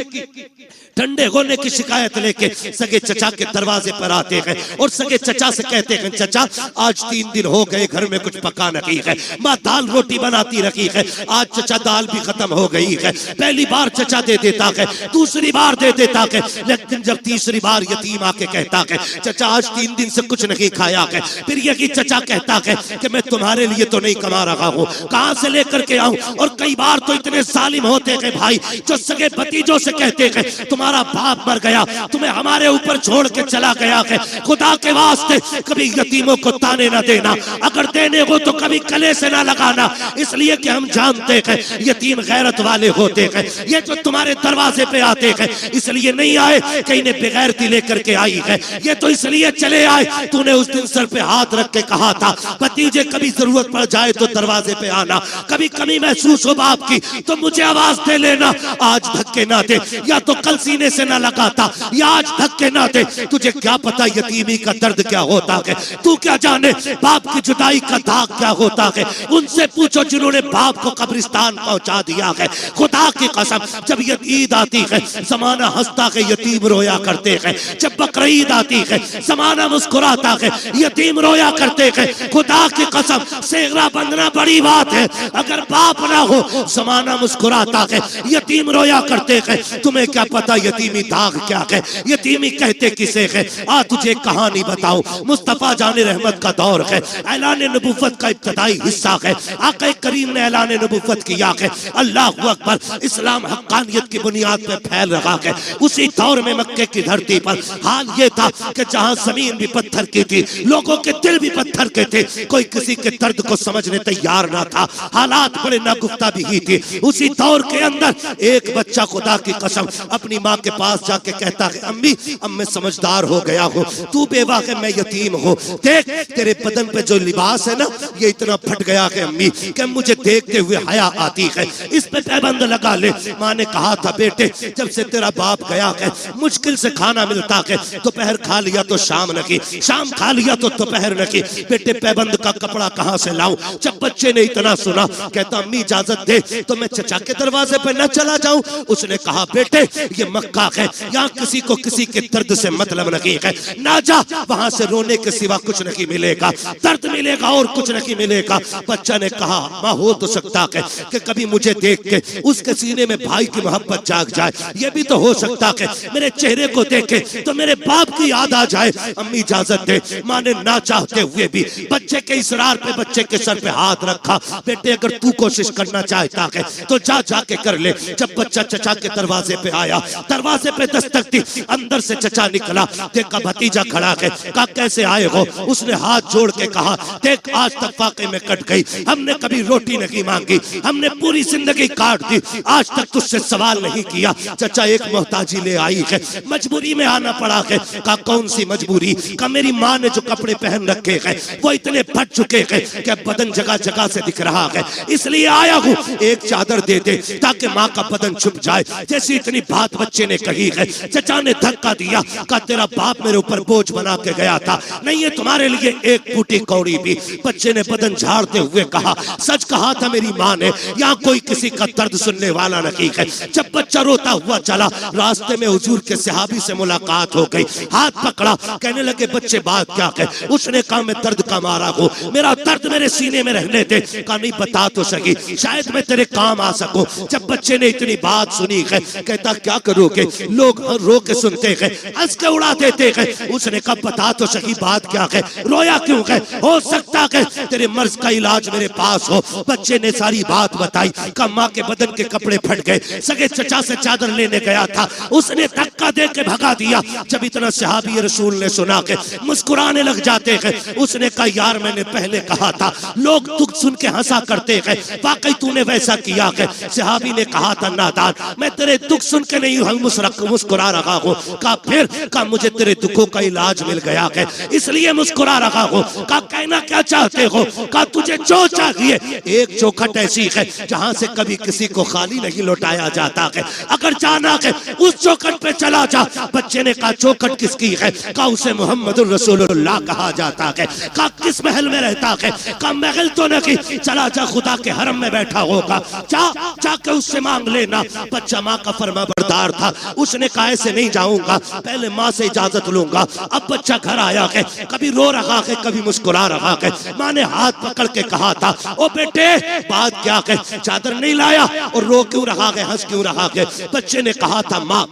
ठंडे होने की शिकायत लेके सगे चचा के दरवाजे पर आते हैं और सगे चचा से कहते हैं चचा आज 3 दिन हो गए घर में कुछ पका नहीं है, माँ दाल रोटी बनाती रखी है, आज चचा दाल भी खत्म हो गई है। पहली बार चचा दे देता है, दूसरी बार दे देता है, लेकिन जब तीसरी बार यतीम आके कहता है चचा आज 3 दिन से कुछ नहीं खाया है, फिर यही चचा कहता है कि मैं तुम्हारे लिए तो नहीं कमा रहा हूँ, कहाँ से लेकर के आऊं। और कई बार तो इतने जालिम होते हैं भाई जो सगे भतीजों से कहते हैं तुम्हारा बाप मर गया, तुम्हें हमारे ऊपर छोड़ के चला गया है, खुदा के वास्ते कभी यतीमों को ताने ना देना, अगर देने हो तो कभी गले से ना लगाना, इसलिए कि हम जानते हैं यतीम गैरत वाले होते हैं। ये जो तुम्हारे दरवाजे पे आते हैं इसलिए नहीं आए कि इन्हें बेगैरती लेकर के आई है, ये तो इसलिए चले आए तूने उस दिन सर पे हाथ रख के कहा था भतीजे कभी जरूरत पड़ जाए तो दरवाजे पे आना, कभी कमी महसूस हो बाप की तो मुझे आवाज दे लेना, आज धक्के ना दे, या तो कल सीने से ना लगाता या आज धक्के ना दे। तुझे क्या पता यतीमी का दर्द क्या होता है, तू क्या जाने बाप की जुदाई का दाग क्या होता है। उनसे पूछो जिन्होंने बाप को कब्रिस्तान पहुंचा दिया है। खुदा की कसम जब ईद आती है जमाना हंसता है, यतीम रोया करते हैं, जब बकरीद आती है जमाना मुस्कुराता है, यतीम रोया करते हैं। खुदा की कसम सेहरा बंधना बड़ी बात है, अगर बाप ना हो जमाना मुस्कुराता है, यतीम रोया करते हैं। तुम्हें क्या पता यतीमी दाग क्या है, यतीमी कहते किसे है। आ तुझे कहानी बताऊं, मुस्तफा जाने रहमत का दौर है, ऐलान नबुव्वत का इब्तदाई हिस्सा है, आका करीम ने ऐलान नबुव्वत किया है, अल्लाह अकबर, इस्लाम हक्कानियत की बुनियाद पे फैल रहा है। उसी दौर में मक्के की धरती पर हाल ये था कि जहां जमीन भी पत्थर की थी, लोगों के दिल भी पत्थर के थे, कोई किसी के दर्द को समझने तैयार ना था, हालात बड़े नागुफ्ता भी ही थी। उसी दौर के अंदर एक बच्चा खुदा की कसम अपनी माँ के पास जाके कहता है अम्मी अब मैं समझदार हो गया हूँ, तू बेवा है मैं यतीम हूँ, देख तेरे बदन पे जो लिबास है ना ये इतना फट गया है अम्मी कि मुझे देखते हुए हया आती है, इस पे पैबंद लगा ले। माँ ने कहा था बेटे जब से तेरा बाप गया है मुश्किल से खाना मिलता है, दोपहर खा लिया तो शाम नहीं, शाम खा लिया तो दोपहर नहीं, बेटे पैबंद का कपड़ा कहाँ से लाऊं। जब बच्चे ने इतना सुना कहता अम्मी इजाजत दे तो मैं चचा के दरवाजे पे न चला जाऊं। उसने कहा बेटे ये मक्का है, यहाँ किसी को किसी के दर्द से मतलब नहीं है, ना जा, वहां से रोने के सिवा कुछ नहीं मिलेगा, दर्द मिलेगा और कुछ नहीं मिलेगा। बच्चा ने कहा माँ हो तो सकता है कि कभी मुझे देख के उसके सीने में भाई की मोहब्बत जाग जाए, ये भी तो हो सकता है मेरे चेहरे को देखे तो मेरे बाप की याद आ जाए। अम्मी इजाजत दे। माँ ने ना चाहते हुए भी बच्चे के इसरार पे बच्चे के सर पे हाथ रखा, बेटे अगर तू कोशिश करना चाहता है तो जा जाके कर ले। जब बच्चा चचा के दरवाजे पे आया, दरवाजे पे दस्तक दी, अंदर से चचा निकला, देखा भतीजा खड़ा है, कहा कैसे आए हो। उसने हाथ जोड़ के कहा देख आज तक वाकई में कट गई, हमने कभी रोटी नहीं मांगी, हमने पूरी जिंदगी काट दी, आज तक तुझसे सवाल नहीं किया। चचा एक मोहताजी ले आई है, मजबूरी में आना पड़ा है। कहा कौन सी मजबूरी। कहा मेरी माँ ने जो कपड़े पहन रखे हैं वो इतने फट चुके हैं कि बदन जगह जगह से दिख रहा है, इसलिए आया हूँ, एक चादर दे दे ताकि माँ का बदन छुप जाए। जैसी इतनी बात बच्चे ने कही है, चचा ने धक्का दिया, कहा तेरा बाप मेरे ऊपर बोझ बना के गया था, नहीं है तुम्हारे लिए एक फूटी कौड़ी भी। बच्चे ने बदन झाड़ते हुए कहा सच कहा था मेरी माँ ने, यहाँ कोई किसी का दर्द सुनने वाला नहीं है। जब बच्चा रोता हुआ चला, रास्ते में हुजूर के सहाबी से मुलाकात हो गई, हाथ पकड़ा, कहने लगे बच्चे बात क्या है। उसने कहा मैं दर्द का मारा हूँ, मेरा दर्द मेरे सीने में रहने दे। कहा नहीं बता तो सही, शायद मैं तेरे काम आ सकूं। जब बच्चे ने इतनी बात सुनी है, कहता क्या करोगे। करोगे? लोग रो के सुनते हैं, हंस के उड़ा देते हैं। उसने कहा बता तो सही बात क्या है, रोया क्यों है? हो सकता है तेरे मर्ज का इलाज मेरे पास हो। बच्चे ने सारी बात बताई। कहा माँ के बदन के कपड़े फट गए, सगे चचा से चादर लेने गया था, उसने धक्का दे के भगा दिया। जब इतना सहाबी रसूल ने सुना के मुस्कुराने लग जाते हैं। उसने कहा यार मैंने पहले कहा था, लोग दुख सुन के हंसा करते हैं, वाकई तूने वैसा किया है। सहाबी ने कहा था नादान, मैं तेरे दुख सुन के नहीं मुस्कुरा रहा हूँ। कहा फिर? कहा मुझे तेरे दुखों का इलाज मिल गया है, इसलिए मुस्कुरा रहा हूँ। कहा कहना क्या चाहते हो? कहा तुझे जो चाहिए। एक चौखट ऐसी है जहां से कभी किसी को खाली नहीं लौटाया जाता है, अगर जाना है उस चौखट पे चला जा। बच्चे ने कहा चौखट किसकी है? कहा उसे मोहम्मदुर रसूलुल्लाह कहा जाता है। कहा किस महल में रहता है? कहा महल तो नहीं, चला जा खुदा के हरम में बैठा होगा, जाके उससे मांग लेना। बच्चा माँ का फरमाबरदार था। उसने कहा ऐसे नहीं जाऊंगा, पहले माँ से इजाजत लूंगा। अब बच्चा घर आया है, कभी रो रहा है कभी मुस्कुरा रहा है। माँ ने हाथ पकड़ के कहा था ओ बेटे बात क्या है, चादर नहीं लाया और रो क्यों रहा है, हंस क्यों रहा है? बच्चे ने कहा था माँ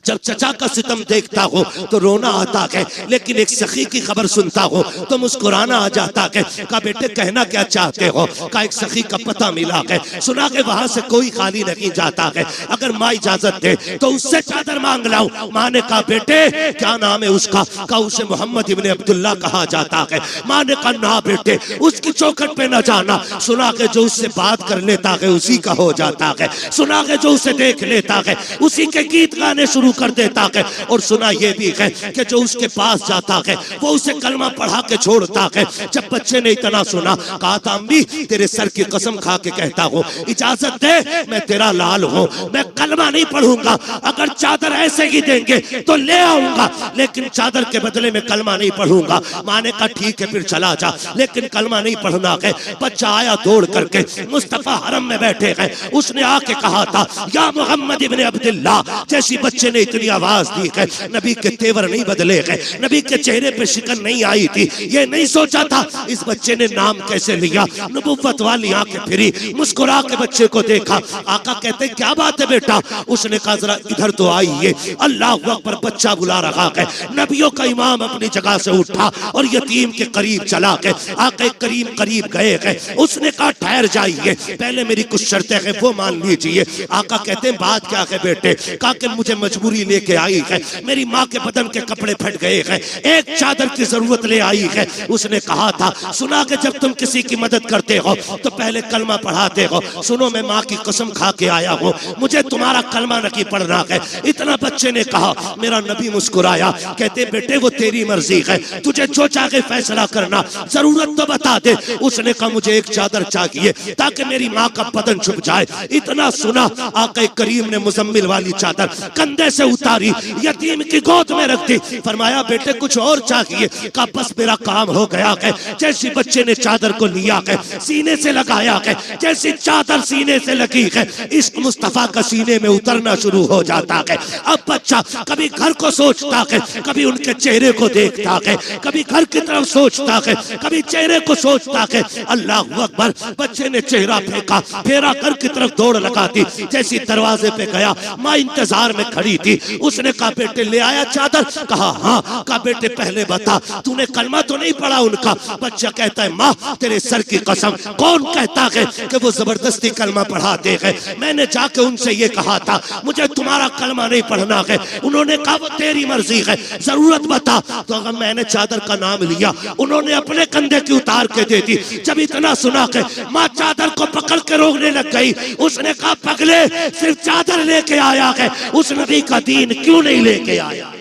जब चचा का सितम देखता हो तो रोना आता है, लेकिन एक सखी की खबर सुनता हो तो मुस्कुराना आ जाता है। कहा बेटे कहना क्या चाहते हो? कहा एक सखी का पता मिला है, सुना के वहां से कोई खाली नहीं जाता है, अगर माँ इजाजत दे तो उससे चादर मांग लाऊं। माँ ने कहा बेटे क्या नाम है उसका? कहा उसे मोहम्मद इब्ने अब्दुल्ला कहा जाता है। माँ ने कहा ना बेटे उसकी चौखट पे न जाना, सुना के जो उससे बात कर लेता है उसी का हो जाता है, सुना के जो उसे देख लेता है उसी के गीत गाने शुरू कर देता है, और सुना ये भी है कि जो उसके पास जाता है वो उसे कलमा पढ़ा के छोड़ता है। जब बच्चे ने इतना सुना कहा था अम्मी तेरे सर की कसम खा के कहता हूँ इजाजत दे, मैं तेरा लाल हूँ, मैं कलमा नहीं पढ़ूंगा, अगर चादर ऐसे ही देंगे तो ले आऊंगा, लेकिन चादर के बदले में कलमा नहीं पढ़ूंगा। माँ ने कहा ठीक है फिर चला जा, लेकिन कलमा नहीं पढ़ना है। बच्चा आया दौड़ करके, मुस्तफा हरम में बैठे हैं, उसने आके कहा था या मोहम्मद इब्ने अब्दुल्ला। जैसी बच्चे ने इतनी आवाज दी है, नबी के तेवर नहीं बदले हैं, नबी के चेहरे पे शिकन नहीं आई थी। ये नहीं सोचा था इस बच्चे ने नाम कैसे लिया, नबुव्वत वाली आंखें फिरी, मुस्कुरा के बच्चे को देखा। आका कहते क्या बात है बेटा? उसने कहा जरा इधर तो आइए, अल्लाह अकबर, बच्चा बुला रहा है। नबियों का इमाम अपनी जगह से उठा और यतीम के करीब चला के आके करीब गए हैं। उसने कहा ठहर जाइए, पहले मेरी कुछ शर्तें हैं वो मान लीजिए। आका कहते हैं बात क्या है बेटे? कहा कि मुझे मजबूरी लेके आई है, मेरी माँ के बदन के कपड़े फट गए हैं, एक चादर की जरूरत ले आई है। उसने कहा था सुना कि जब तुम किसी की मदद करते हो तो पहले कलमा पढ़ाते हो, सुनो मैं माँ की कसम खा के आया हूँ, मुझे तुम्हारा कलमा नहीं पढ़ना है। इतना बच्चे ने कहा। मेरा नबी मुस्कुराया, कहते बेटे वो तेरी मर्जी है, तुझे जो चाहे फैसला करना, जरूरत तो बता दे। उसने कहा मुझे एक चादर चाहिए ताकि मेरी माँ का बदन छुप जाए। इतना सुना आका करीम ने मुजम्मिल वाली चादर कंधे से उतारी, यतीम की गोद में रख दी। फरमाया बेटे कुछ और चाहिए? कहा बस मेरा काम हो गया है। जैसी बच्चे ने चादर को लिया है, सीने से लगाया है, जैसी चादर सीने से लगी है, इश्क मुस्तफा का सीने में उतरना शुरू हो जाता है। अब बच्चा कभी घर को सोचता है, कभी उनके चेहरे को देखता है, कभी घर की तरफ सोचता है, कभी चेहरे को सोचता है। अल्लाह अकबर, बच्चे ने चेहरा फेंका, फेरा घर की तरफ दौड़ लगा दी। जैसी दरवाजे पे गया, माँ इंतजार में खड़ी थी। उसने कहा बेटे ले आया चादर? कहा हाँ। कहा बेटे पहले बता तूने कलमा तो नहीं पढ़ा उनका? बच्चा कहता है माँ तेरे सर की कसम, कौन कहता है कि वो जबरदस्ती कलमा पढ़ाते हैं? मैंने जाके उनसे ये कहा था मुझे तुम्हारा कलमा नहीं पढ़ना है, उन्होंने कहा वो तेरी मर्जी है, जरूरत बता। तो अगर मैंने चादर का नाम लिया, उन्होंने अपने कंधे की उतार के दे दी। जब इतना सुना के माँ चादर को पकड़ के रोकने लग गई। उसने कहा पगले सिर्फ चादर लेके आया है, उस नबी का दीन क्यों नहीं लेके आया?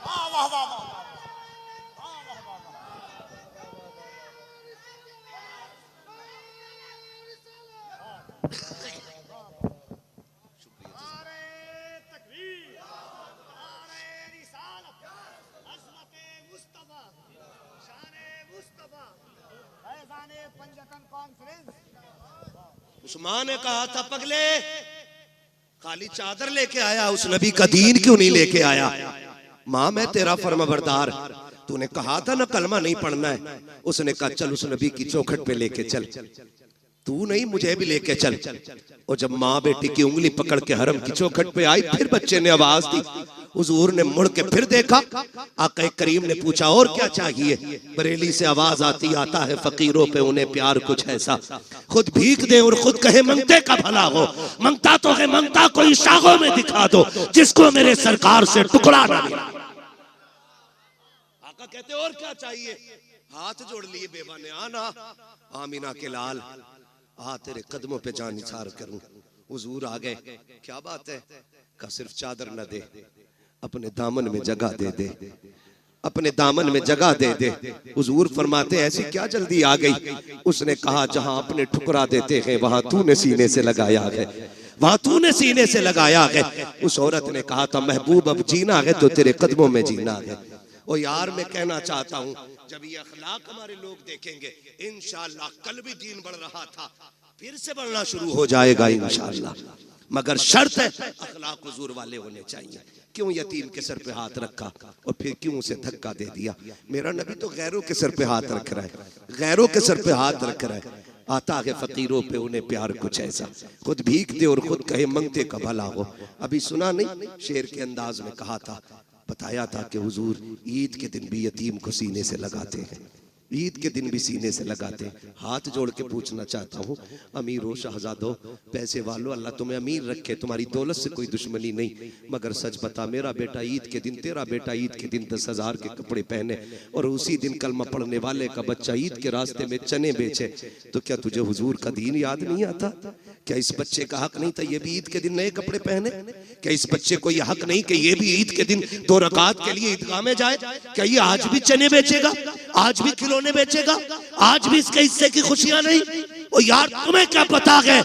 वाह वाह वाह वाह। उस्मान ने कहा था पगले खाली चादर लेके आया, उस नबी का दीन क्यों नहीं लेके आया? माँ मैं तेरा फरमाबरदार, तूने कहा था ना कलमा नहीं पढ़ना है। उसने कहा चल उस नबी की चौखट पे लेके चल। तू नहीं, मुझे भी लेके चल। और जब माँ बेटी की उंगली पकड़ के हरम की चौखट पे आई, फिर बच्चे ने आवाज दी। हुजूर ने मुड़ के फिर देखा, आका करीम ने पूछा और क्या चाहिए? बरेली से आवाज आती, आता है फकीरों पे उन्हें प्यार कुछ ऐसा, खुद भीख दे और खुद कहे मंगते का भला हो। मंगता तो है, मंगता कोई शाखों में दिखा दो जिसको मेरे सरकार से टुकड़ा ना मिला। आका कहते और क्या चाहिए? हाथ जोड़ लिए बेवा ने, आना आमीना के लाल, आ तेरे कदमों पे जान निसार करूं। हुजूर आ गए, क्या बात है? का सिर्फ चादर न दे, अपने दामन में जगह दे दे, अपने दामन में जगह दे दे। हुजूर फरमाते ऐसी क्या जल्दी आ गई? उसने कहा जहां अपने ठुकरा देते हैं वहां तूने सीने से लगाया है, वहां तूने सीने से लगाया है। उस औरत ने कहा था महबूब अब जीना है तो तेरे कदमों में जीना है। और यार मैं कहना चाहता हूं, जब ये अखलाक हमारे लोग देखेंगे इंशाअल्लाह, कल भी दीन बढ़ रहा था, फिर से बढ़ना शुरू हो जाएगा इंशाअल्लाह। मगर शर्त है अखलाक हुजूर वाले होने चाहिए। क्यों यतीम के सर पे हाथ रखा और फिर क्यों उसे धक्का दे दिया? मेरा नबी तो गैरों के सर पे हाथ रख रहा है, गैरों के सर पे हाथ रख रहा है। आता है फकीरों पे उन्हें प्यार कुछ ऐसा, खुद भीख दे और खुद कहे मंगते का भला हो। अभी सुना नहीं, शेर के अंदाज में कहा था, बताया था कि हुजूर ईद के दिन भी यतीम को सीने से लगाते हैं, ईद के दिन भी सीने से लगाते हैं। हाथ जोड़ के पूछना चाहता हूँ, अमीरों शहजादों पैसे वालों, अल्लाह तुम्हें अमीर रखे, तुम्हारी दौलत से कोई दुश्मनी नहीं, मगर सच बता मेरा बेटा ईद के दिन, तेरा बेटा ईद के दिन 10,000 के कपड़े पहने और उसी दिन कलमा पढ़ने वाले का बच्चा ईद के रास्ते में चने बेचे, तो क्या तुझे हुजूर का दीन याद नहीं आता? क्या इस बच्चे का हक नहीं था ये भी ईद के दिन नए कपड़े पहने? क्या इस बच्चे को यह हक नहीं कि ये भी ईद के दिन 2 रकात के लिए ईदगाह में जाए? क्या ये आज भी चने बेचेगा, आज भी खिलौने बेचेगा, आज भी इसके हिस्से की खुशियां नहीं? ओ यार तुम्हें क्या पता है,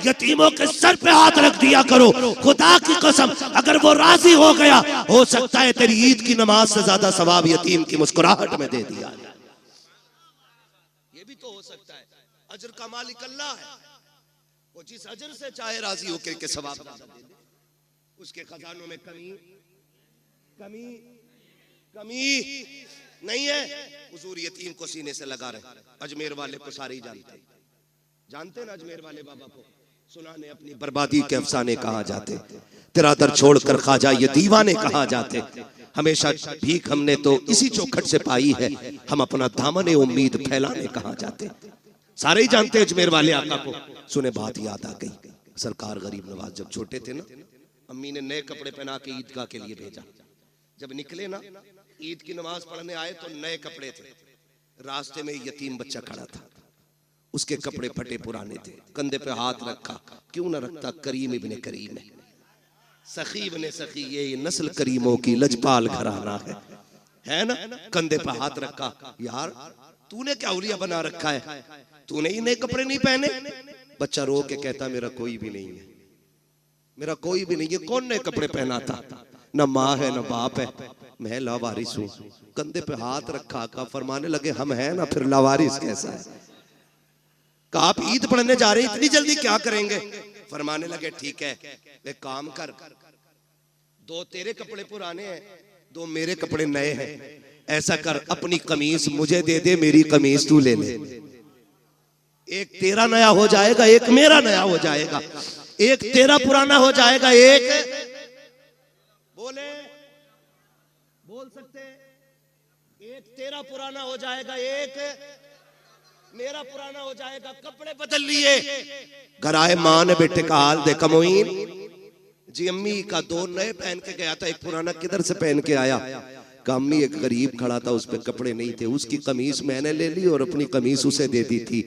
यतीमों के सर पे हाथ रख दिया करो। खुदा की कसम अगर वो राजी हो गया, हो सकता है तेरी ईद की नमाज से ज्यादा सवाब यतीम की मुस्कुराहट में दे दिया। ये भी तो हो सकता है। अजर का मालिक अल्लाह है, वो जिस अजर से चाहे राजी होकर के सवाब दे दे। उसके खजानों में कमी कमी कमी नहीं है। हुजूर यतीम को सीने से लगा रहे। अजमेर वाले को सारे ही जानते ना, अजमेर वाले बाबा को सुनाने अपनी बर्बादी के अफसाने कहा जाते, तेरा दर छोड़कर ख्वाजा ये दीवाने कहा जाते। हमेशा भीख हमने तो इसी चौखट से पाई है, हम अपना दामन उम्मीद फैलाने कहा जाते। सारे ही जानते हैं अजमेर वाले आका को। सुने बात याद आ गई, सरकार गरीब नवाज जब छोटे थे ना, अम्मी ने नए कपड़े पहना के ईदगाह के लिए भेजा। जब निकले ना, ईद की नमाज पढ़ने आए तो नए कपड़े थे। रास्ते में यतीम बच्चा खड़ा था, उसके कपड़े फटे पुराने थे, कंधे पे हाथ रखा। क्यों ना रखता, करीम इब्ने करीम है, सखी इब्ने सखी, ये नस्ल करीमों की लजपाल घराना है ना। कंधे पे हाथ रखा, यार तूने क्या उलिया बना रखा है, तूने ही नए कपड़े नहीं पहने? बच्चा रो के कहता मेरा कोई भी नहीं है, मेरा कोई भी नहीं है। कौन नए कपड़े पहना था? न माँ है न बाप है, मैं लावारिस हूँ। कंधे पे हाथ रखा का फरमाने लगे हम हैं ना, फिर लावारिस कैसा है? कहा आप ईद पढ़ने जा रहे हैं, इतनी जल्दी क्या करेंगे? फरमाने लगे ठीक है, एक काम कर, 2 तेरे कपड़े पुराने हैं, 2 मेरे कपड़े नए हैं। ऐसा कर, अपनी कमीज मुझे दे दे, मेरी कमीज तू ले ले। एक तेरा नया हो जाएगा, एक मेरा नया हो जाएगा। एक तेरा पुराना हो जाएगा, एक बोल सकते, एक तेरा पुराना हो जाएगा, एक मेरा पुराना हो जाएगा। कपड़े बदल लिए। घर आए, माँ ने बेटे का हाल देखा। मोइन जी अम्मी का 2 नए पहन के गया था, एक पुराना किधर से पहन के आया? अम्मी एक गरीब खड़ा था, उस पे कपड़े नहीं थे, उसकी कमीज मैंने ले ली और अपनी कमीज उसे दे दी थी।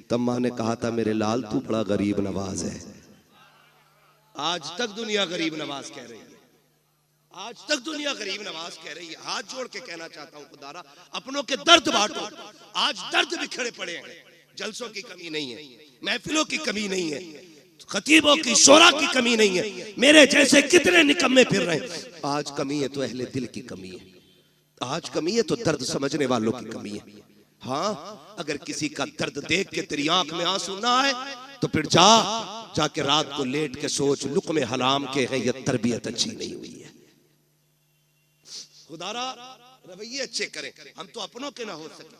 तब माँ ने कहा था मेरे लाल तू बड़ा गरीब नवाज है। आज तक दुनिया गरीब नवाज कह रही है, आज तक दुनिया गरीब नवाज कह रही है। हाथ जोड़ के कहना चाहता हूँ खुदारा, अपनों के दर्द बांटो। आज दर्द बिखरे पड़े हैं, जलसों की कमी नहीं है, महफिलों की कमी नहीं है, खतीबों की शोरा की कमी नहीं है। मेरे जैसे कितने निकम्मे फिर रहे हैं। आज कमी है तो अहले दिल की कमी है, आज कमी है तो दर्द समझने वालों की कमी है। हाँ, अगर किसी का दर्द देख के तेरी आंख में आंसू ना आए तो फिर जाके रात को लेट के सोच, लुक़्मे हराम के है, ये तरबियत अच्छी नहीं हुई है। खुदारा रवैये अच्छे करें, हम तो अपनों के ना हो सके,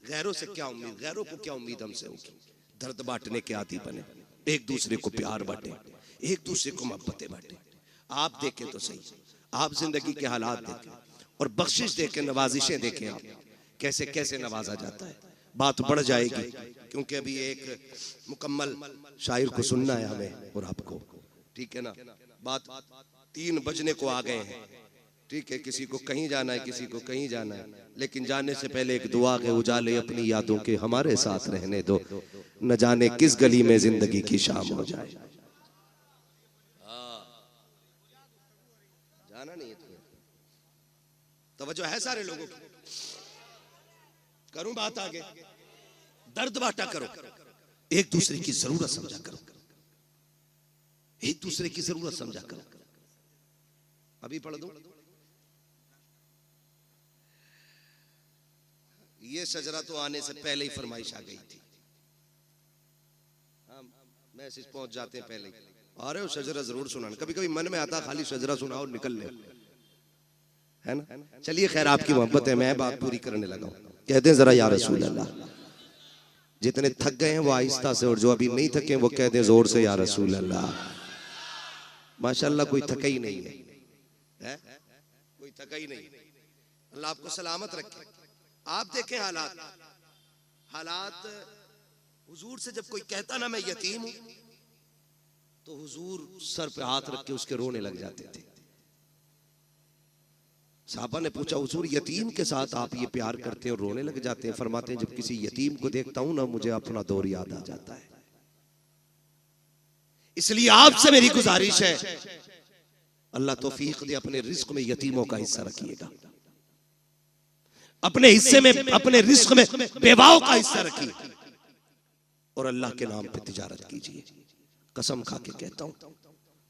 गैरों से क्या उम्मीद, गैरों को क्या उम्मीद हमसे होगी? दर्द बांटने के आदी बने, एक दूसरे को प्यार बांटे, एक दूसरे को मोहब्बतें बांटे। आप देखें तो सही, आप जिंदगी के हालात देखें और बख्शिश देखें, नवाजिशें देखें, आप कैसे कैसे नवाजा जाता है। बात बढ़ जाएगी क्योंकि अभी एक मुकम्मल शायर को सुनना है हमें और आपको, ठीक है ना। बात 3 बजने को आ गए हैं, ठीक है। किसी को कहीं जाना है, किसी को कहीं जाना है, लेकिन जाने से पहले एक दुआ के उजाले अपनी यादों के हमारे साथ रहने दो, न जाने किस गली में जिंदगी की शाम हो जाए। जाना नहीं है तुम्हें, तवज्जो है सारे लोगों की। करूं बात आगे, दर्द बांटा करो, एक दूसरे की जरूरत समझा करो, एक दूसरे की जरूरत समझा करो। अभी पढ़ दो, ये शजरा तो आने से पहले ही फरमाइश आ गई थी। हाँ, मैसेज पहुंच जाते हैं पहले ही, अरे वो शजरा जरूर सुनाना। कभी कभी मन में आता खाली शजरा सुनाओ निकल ले, है ना। चलिए खैर, आपकी मोहब्बत है, मैं बात पूरी करने लगा हूं। कहते हैं जरा या रसूल अल्लाह, जितने थक गए हैं वो आहिस्ता से, और जो अभी नहीं थके वो कहते हैं जोर से या रसूल अल्लाह। माशाअल्लाह कोई थका ही नहीं है, कोई थका ही नहीं। अल्लाह आपको सलामत रखे। आप देखें हालात हुजूर से जब कोई कहता ना मैं यतीम हूं, तो हुजूर सर पे हाथ रख के उसके रोने लग जाते थे। साहबा ने पूछा, हुजूर यतीम के साथ आप ये प्यार करते हैं और रोने लग जाते हैं? फरमाते हैं, जब किसी यतीम को देखता हूं ना, मुझे अपना दौर याद आ जाता है। इसलिए आपसे मेरी गुजारिश है, अल्लाह तौफीक दे, अपने रिस्क में यतीमों का हिस्सा रखिएगा, अपने हिस्से में, अपने रिस्क में बेवाओं का हिस्सा रखिए, और अल्लाह के नाम पे तिजारत कीजिए। कसम खा के कहता हूं,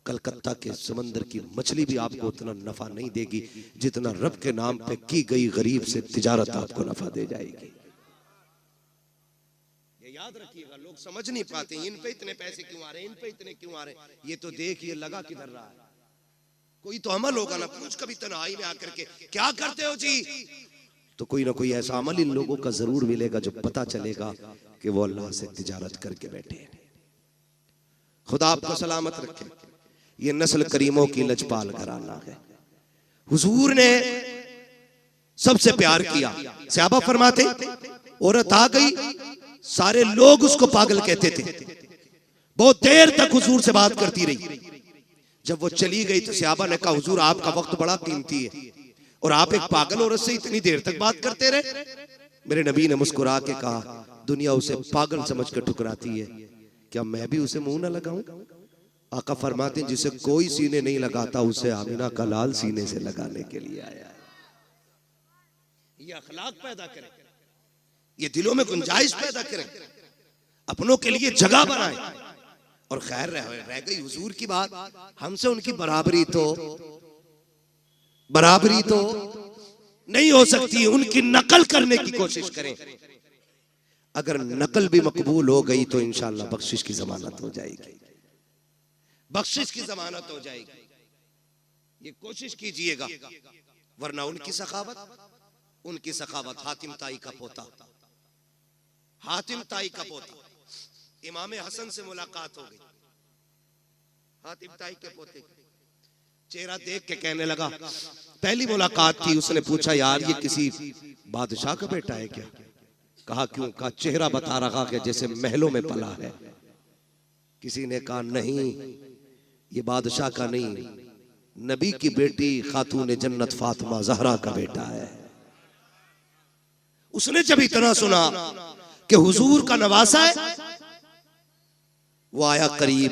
कलकत्ता के समंदर की मछली भी आपको उतना नफा नहीं देगी जितना रब के नाम पे की गई गरीब से तिजारत आपको नफा दे जाएगी। ये याद रखिएगा, लोग समझ नहीं पाते इन पे इतने पैसे क्यों आ रहे हैं, इन पे इतने क्यों आ रहे हैं। ये तो देखिए लगा किधर रहा है, कोई तो अमल होगा ना। पूछ कभी तन्हाई में आकर के क्या करते हो जी, तो कोई ना कोई ऐसा अमल इन लोगों का जरूर मिलेगा जो पता चलेगा कि वो अल्लाह से तिजारत करके बैठे हैं। खुदा आपको सलामत रखे। ये नस्ल करीमों की लजपाल घराना है। हुजूर ने सबसे प्यार किया। सहाबा फरमाते, औरत आ गई, सारे लोग उसको पागल कहते थे। बहुत देर तक हुजूर से बात करती रही। जब वो चली गई तो सहाबा ने कहा, हुजूर आपका वक्त बड़ा कीमती है और आप एक पागल औरत से इतनी देर तक बात करते रहे। मेरे नबी ने मुस्कुरा के कहा, दुनिया उसे पागल समझ कर ठुकराती है, क्या मैं भी उसे मुंह न लगाऊं? आका फरमाते हैं, जिसे कोई सीने नहीं लगाता उसे आमिना का लाल सीने से लगाने के लिए आया है। ये अखलाक पैदा करें, ये दिलों में गुंजाइश पैदा करें, अपनों के लिए जगह बनाएं। और खैर रह गई हुजूर की बात, हमसे उनकी बराबरी तो नहीं हो सकती। उनकी नकल करने की कोशिश करें। अगर नकल भी मकबूल हो गई तो इंशाअल्लाह बख्शिश की जमानत हो जाएगी, बख्शिश की जमानत हो जाएगी। ये कोशिश कीजिएगा, वरना उनकी सखावत हातिम ताई का पोता, हातिम ताई का पोता इमाम हसन से मुलाकात हो गई। हातिम ताई के पोते चेहरा देख के कहने लगा, पहली मुलाकात थी, उसने पूछा यार ये किसी बादशाह का बेटा है क्या? कहा क्यों? कहा चेहरा बता रहा कि जैसे महलों में पला है। किसी ने कहा नहीं, ये बादशाह का नहीं, नबी की बेटी खातून जन्नत फातिमा ज़हरा का बेटा है। उसने जब इतना सुना कि हुजूर का नवासा है, वो आया करीब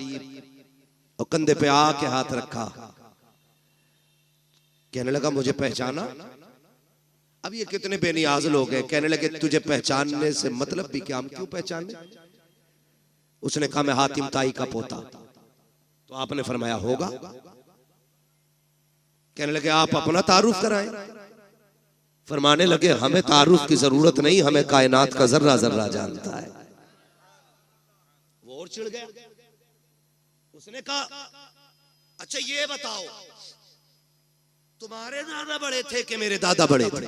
और कंधे पे आके हाथ रखा, कहने लगा मुझे पहचाना? अब ये कितने बेनियाज लोग हैं। कहने लगे तुझे पहचानने से मतलब भी क्या, हम क्यों पहचाने? उसने कहा मैं हातिम ताई का पोता। तो आपने फरमाया होगा। कहने लगे आप अपना तारुफ कराएं। फरमाने लगे हमें तारुफ की जरूरत नहीं, हमें कायनात का जर्रा जर्रा जानता है। वो और चिढ़ गया। उसने कहा अच्छा ये बताओ, तुम्हारे दादा बड़े थे कि मेरे दादा बड़े थे?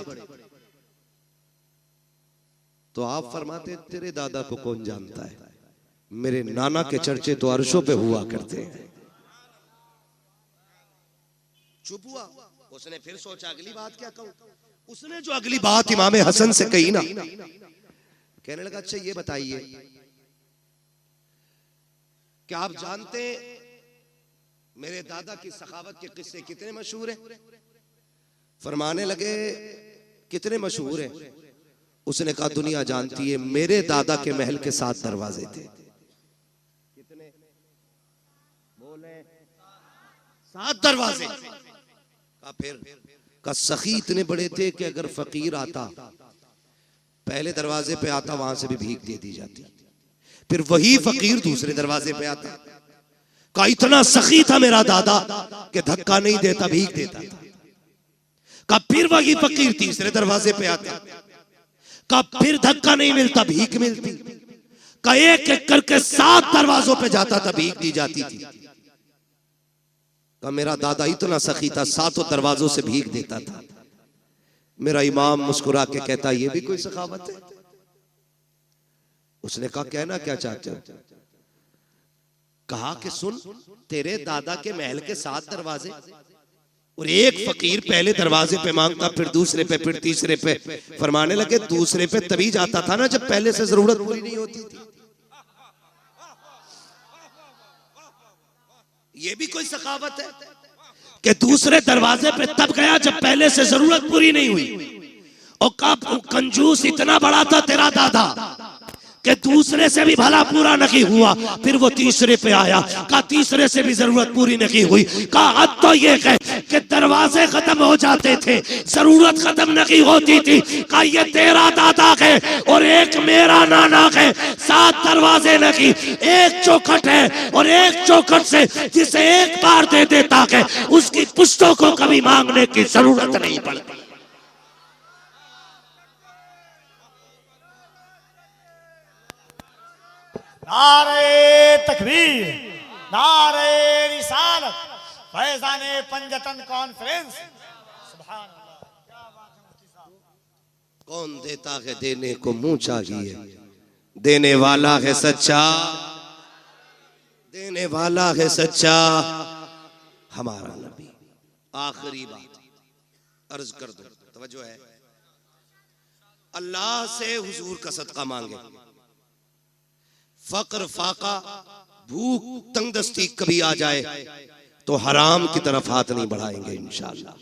तो आप फरमाते तेरे दादा को कौन जानता है, मेरे नाना के चर्चे तो अर्शों पे हुआ करते हैं। चुप हुआ। उसने फिर सोचा अगली बात क्या कहूं। उसने जो अगली बात इमाम हसन से कही ना, कहने लगा अच्छा ये बताइए क्या आप जानते हैं मेरे दादा की सखावत के किस्से कितने मशहूर हैं? फरमाने लगे कितने मशहूर हैं? उसने कहा दुनिया जानती है, मेरे दादा के महल के 7 दरवाजे थे। कितने बोले? 7 दरवाजे। कहा फिर? का सखी इतने बड़े थे कि अगर फकीर आता पहले दरवाजे पे आता, वहां से भी भीख दे दी जाती, फिर वही फकीर दूसरे दरवाजे पे आता। का इतना सखी था मेरा दादा कि धक्का नहीं देता, भीख देता था। का फिर वही फकीर तीसरे दरवाजे पे आता, का फिर धक्का नहीं मिलता, भीख मिलती। का एक एक करके 7 दरवाजों पे जाता था, भीख दी जाती थी। का मेरा दादा इतना सखी था, 7 दरवाजों से भीख देता था। मेरा इमाम मुस्कुरा के कहता ये भी कोई सखावत है? उसने कहा कहना क्या चाहते हो? कहा कि सुन, तेरे दादा के महल के 7 दरवाजे और एक फकीर पहले दरवाजे पे मांगता, फिर दूसरे पे, फिर तीसरे पे। फरमाने लगे दूसरे पे तभी जाता था ना जब पहले से जरूरत पूरी नहीं होती थी। ये भी कोई सखावत है कि दूसरे दरवाजे पे तब गया जब पहले से जरूरत पूरी नहीं हुई। और कब कंजूस इतना बड़ा था तेरा दादा कि दूसरे से भी भला पूरा नहीं हुआ, फिर वो तीसरे पे आया। का तीसरे से भी जरूरत पूरी नहीं हुई। का अब तो ये है कि दरवाजे खत्म हो जाते थे, जरूरत खत्म नहीं होती थी। का ये तेरा दादा है और एक मेरा नाना है, 7 दरवाजे नहीं, एक चौखट है और एक चौखट से जिसे एक बार दे देता है उसकी पुश्तों को कभी मांगने की जरूरत नहीं पड़ती। नारे तकबीर, नारे रिसालत, फैज़ाने पंजतन कॉन्फ्रेंस। सुभान अल्लाह, क्या बात है मुफ्ती साहब। कौन देता है देने को मुंह चाहिए, देने वाला है सच्चा, देने वाला है सच्चा हमारा नबी। आखिरी बात अर्ज कर दो, तवज्जो है। अल्लाह से हुजूर का सदका मांगे। फक्र फाका भूख तंगदस्ती कभी आ जाए तो हराम की तरफ हाथ नहीं बढ़ाएंगे इंशाअल्लाह।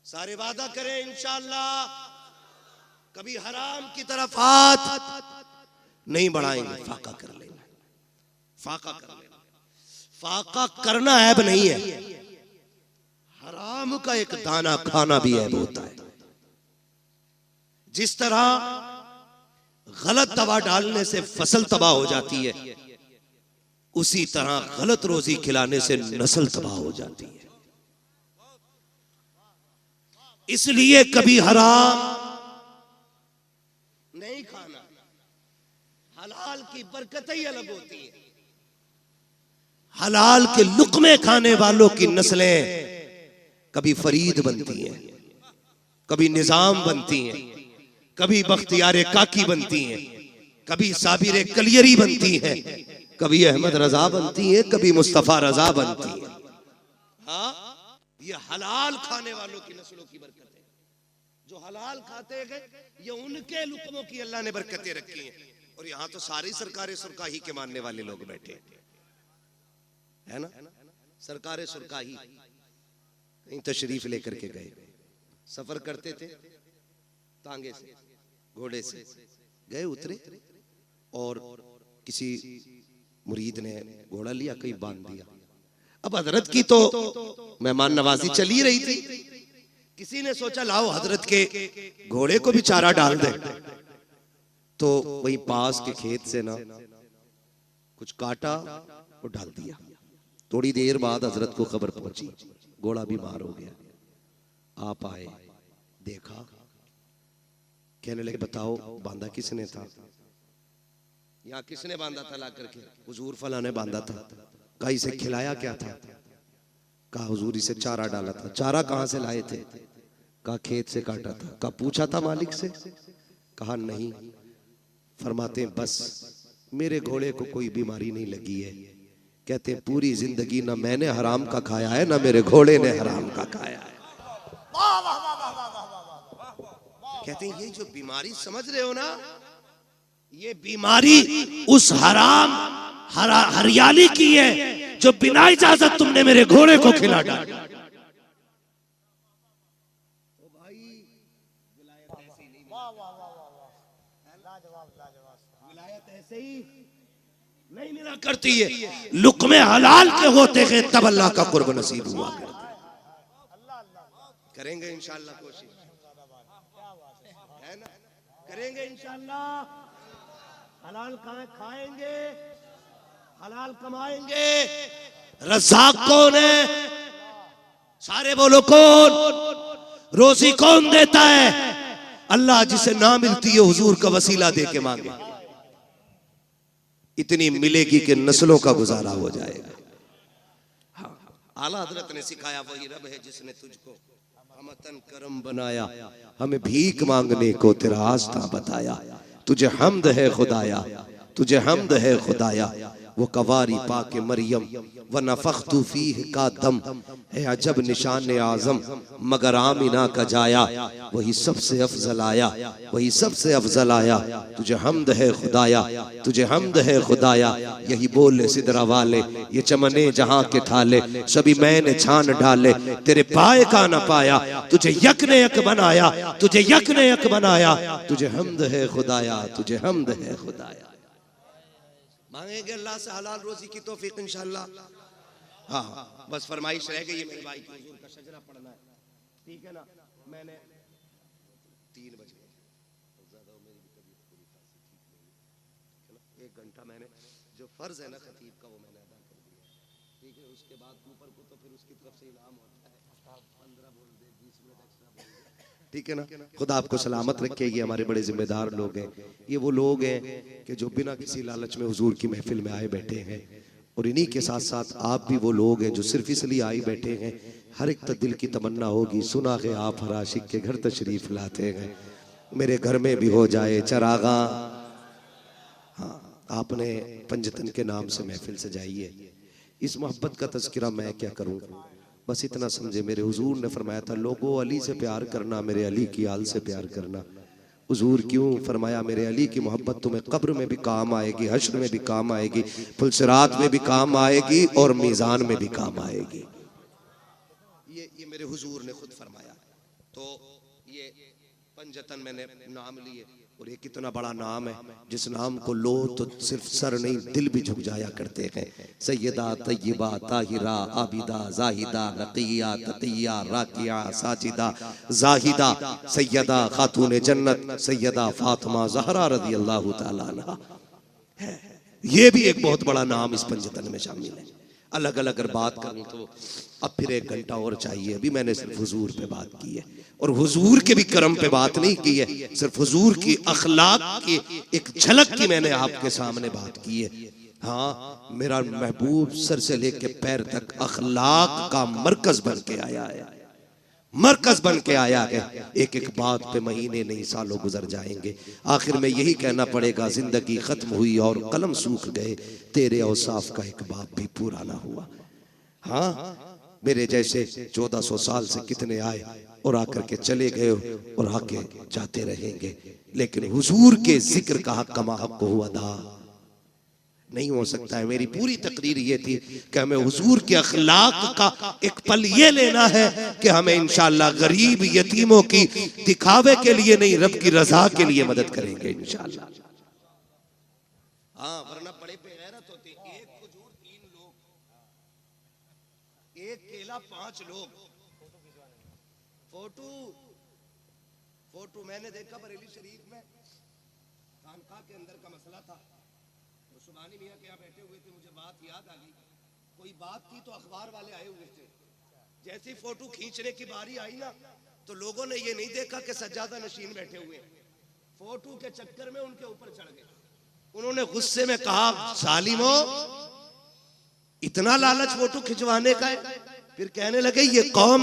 सारे वादा करें इंशाअल्लाह कभी हराम की तरफ हाथ नहीं बढ़ाएंगे। फाका कर लेना, फाका कर लेना। फाका करना ऐब नहीं है, हराम का एक दाना खाना भी ऐब होता है। जिस तरह गलत दवा डालने से फसल तबाह हो जाती है, उसी तरह गलत रोजी खिलाने से नस्ल तबाह हो जाती है। इसलिए कभी हराम नहीं खाना। हलाल की बरकत ही अलग होती है। हलाल के लुक्मे खाने वालों की नस्लें कभी फरीद बनती हैं, कभी निजाम बनती हैं, कभी बख्तियारे काकी बनती हैं, कभी साबिरे कलियरी बनती हैं, कभी अहमद रजा बनती हैं, कभी मुस्तफा रजा बनती हैं। हाँ, ये हलाल खाने वालों की नस्लों की बरकत है। जो हलाल खाते गए ये उनके लुक्मों की अल्लाह ने बरकतें रखी हैं। और यहाँ तो सारी सरकारें सुरकाही के मानने वाले लोग बैठे है ना। सरकारें सुरकाही कहीं तशरीफ लेकर के गए, सफर करते थे, तांगे से घोड़े से गए, उतरे और किसी मुरीद ने घोड़ा लिया, कहीं बांध दिया। अब हजरत की तो मेहमान नवाजी चली रही थी, किसी ने सोचा लाओ हजरत के घोड़े को भी चारा डाल दे। तो वही पास के खेत से ना कुछ काटा और डाल दिया। थोड़ी देर बाद हजरत को खबर पहुंची, घोड़ा बीमार हो गया। आप आए, देखा, कहने लगे बताओ बांधा किसने था? यहाँ किसने बांधा था? ला करके हुजूर फला ने बांधा था। कहा इसे खिलाया क्या था? कहा हुजूर इसे चारा डाला था। चारा कहाँ से लाए थे? कहा खेत से काटा था। कहा पूछा था मालिक से? कहा नहीं। फरमाते बस मेरे घोड़े को कोई बीमारी नहीं लगी है। कहते हैं पूरी जिंदगी ना मैंने हराम का खाया है ना मेरे घोड़े ने हराम का खाया है। वाह वाह वाह वाह वाह वाह वाह। कहते हैं ये जो बीमारी समझ रहे हो ना, ये बीमारी उस हराम हरियाली की है जो बिना इजाजत तुमने मेरे घोड़े को खिला डाला। नहीं मिला करती है, लुक़्मे हलाल के होते हैं तब अल्लाह का कुर्ब नसीब हुआ करता है। करेंगे इंशाअल्लाह कोशिश, है ना? करेंगे इंशाअल्लाह। हलाल खाएंगे, हलाल कमाएंगे। रज़ाक कौन है? सारे बोलो कौन? रोजी कौन देता है? अल्लाह। जिसे ना मिलती है हुजूर का वसीला दे के मांगे, इतनी मिलेगी कि नस्लों का गुजारा हो जाएगा। हाँ, आला हजरत ने सिखाया वही रब है जिसने तुझको हमतन करम बनाया, हमें भीख मांगने को तेरा आस्था बताया। तुझे हम्द है खुदाया, तुझे हम्द है खुदाया। वो कवारी पाके मरियम व नफख्तु फीह का दम है अजब निशान आजम, मगर आमिना का जाया वही सबसे अफजल आया, वही सबसे अफजल आया। तुझे हम्द है खुदाया, तुझे हम्द है खुदाया। यही बोले सिदरा वाले, ये चमने जहां के ठाले, सभी मैंने छान डाले, तेरे पाए का न पाया। तुझे यक ने यक बनाया, तुझे यक ने यक बनाया। तुझे हम्द है खुदाया, तुझे हम्द है खुदाया। मांगेंगे अल्लाह से हलाल रोजी की तौफीक इंशाअल्लाह। हाँ, बस फरमाइश रह गई है मेरे भाई की, हुजूर का शजरा पढ़ना है, ठीक है ना? मैंने 3 बजे ज्यादा मेरी भी तबीयत पूरी खासी ठीक नहीं है, 1 घंटा मैंने जो फर्ज है ना खतीब का वो मैंने अदा कर दिया, ठीक है? उसके बाद ऊपर को तो फिर उसकी तरफ से इनाम होता है, 15 बोल दे, 20 मिनट एक्स्ट्रा बोल दे, ठीक है ना? खुदा आपको सलामत रखे। ये हमारे बड़े जिम्मेदार लोग हैं, ये वो लोग हैं कि जो बिना किसी लालच में हुजूर की महफिल में आए बैठे हैं। और इन्हीं के साथ साथ आप भी वो लोग हैं जो सिर्फ इसलिए आए बैठे हैं, हर एक दिल की तमन्ना होगी सुना के आप हर आशिक के घर तशरीफ लाते हैं, मेरे घर में भी हो जाए चरागा। हाँ, आपने पंजतन के नाम से महफिल सजाई है। इस मोहब्बत का तज़किरा मैं क्या करूँ, बस इतना समझे मेरे हुजूर ने फरमाया था लोगों अली से प्यार करना, मेरे अली की आल से प्यार करना। हुजूर क्यों फरमाया? मेरे अली की मोहब्बत तुम्हें कब्र में भी काम आएगी, हश्र में भी काम आएगी, फुलसिरात में भी काम आएगी और मीज़ान में भी काम आएगी। ये मेरे हुजूर ने खुद फरमाया। तो ये पंजतन मैंने नाम लिए, और ये कितना बड़ा नाम है, जिस नाम को लो तो सिर्फ सर नहीं दिल भी झुक जाया करते हैं। सैयदा तय्यबा ताहिरा आबिदा जाहिदा नकिया तकिया राकिया साजिदा जाहिदा सैयदा खातून जन्नत सैयदा फातिमा ज़हरा रज़ी अल्लाह ताला अन्हा। ये भी एक बहुत बड़ा नाम इस पंजतन में शामिल है। अलग अलग अगर बात करूं तो अब फिर 1 घंटा और चाहिए। अभी मैंने सिर्फ हुजूर पे बात की है, और हुजूर के भी करम पे बात नहीं की है, सिर्फ हुजूर की अखलाक की एक झलक की मैंने आपके सामने बात की है। हाँ, मेरा महबूब सर से लेके पैर तक अखलाक का मरकज बन के आया है, मरकज बन के आया है। एक एक बात पे महीने नहीं सालों गुजर जाएंगे, आखिर में यही कहना पड़ेगा जिंदगी खत्म हुई और कलम सूख गए, तेरे औसाफ का एक बाप भी पूरा ना हुआ। हाँ, मेरे जैसे 1400 साल से कितने आए और आकर के चले गए और आके जाते रहेंगे, लेकिन हुजूर के जिक्र का हक कमा हक हुआ अदा नहीं हो सकता है। मेरी पूरी तकरीर ये थी कि हमें हुजूर के अखलाक का एक पल ये लेना है कि हमें इंशाअल्लाह गरीब यतीमों की दिखावे के लिए नहीं, रब की रजा के लिए मदद करेंगे इंशाअल्लाह। हाँ, वरना बड़े बेगैरत होते, एक खजूर 3 लोग, एक केला 5 लोग। फोटो मैंने देखा बरेली शरीफ में, खानका के अंदर का मसला था, सुबानी मियां के यहाँ बैठे हुए थे, मुझे बात याद आ गई। कोई बात की तो अखबार वाले आए हुए थे, जैसी फोटो खींचने की बारी आई ना तो लोगों ने ये नहीं देखा कि सज्जादा नशीन बैठे हुए, फोटो के चक्कर में उनके ऊपर चढ़ गए। उन्होंने गुस्से में कहा, सालिमो इतना लालच फोटो खिंचवाने का है? फिर कहने लगे ये कौम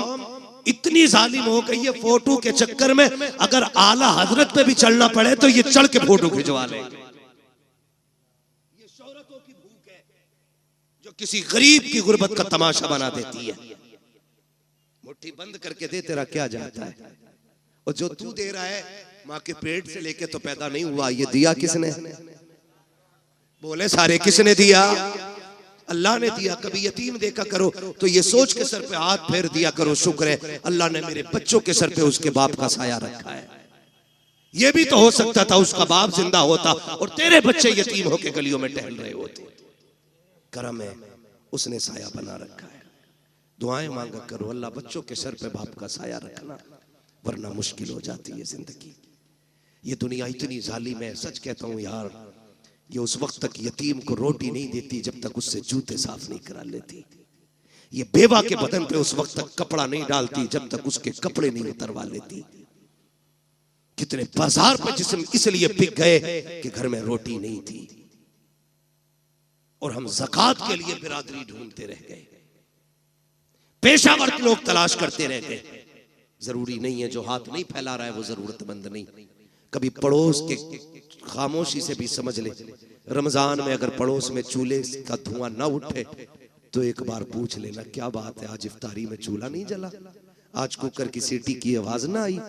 इतनी जालिम हो गई है, फोटो के चक्कर में अगर आला हजरत पे भी चलना पड़े तो ये चढ़ के फोटो खिंचवा लेंगे। किसी गरीब की गुर्बत का तमाशा बना देती है। मुट्ठी बंद करके दे, तेरा क्या जाता है। और जो तू दे रहा है माँ के पेट से लेके तो पैदा नहीं हुआ, ये दिया किसने? बोले सारे किसने दिया? अल्लाह ने दिया। कभी यतीम देखा करो तो ये सोच के सर पे हाथ फेर दिया करो, शुक्र है अल्लाह ने मेरे बच्चों के सर पे उसके बाप का साया रखा है। ये भी तो हो सकता था उसका बाप जिंदा होता और तेरे बच्चे यतीम होके गलियों में टहल रहे होते। करम है, उसने साया बना रखा है। दुआएं मांगा करो, अल्लाह बच्चों के सर पे बाप का साया रखना, वरना मुश्किल हो जाती है जिंदगी। ये दुनिया इतनी जालिम है, सच कहता हूं यार। ये उस वक्त तक यतीम को रोटी नहीं देती जब तक उससे जूते साफ नहीं करा लेती। ये बेवा के बदन पे उस वक्त तक कपड़ा नहीं डालती जब तक उसके कपड़े नहीं उतरवा लेती। कितने बाजार पर जिस्म इसलिए बिक गए कि घर में रोटी नहीं थी, और हम ज़कात के लिए बिरादरी ढूंढते रह गए, पेशावर लोग तलाश करते रह गए। जरूरी नहीं है जो हाथ नहीं फैला रहा है वो जरूरतमंद नहीं। कभी पड़ोस के खामोशी से भी समझ ले, रमजान में अगर पड़ोस में चूल्हे का धुआं ना उठे तो एक बार पूछ लेना, क्या बात है आज इफ्तारी में चूल्हा नहीं जला, आज कुकर की सीटी की आवाज ना आई।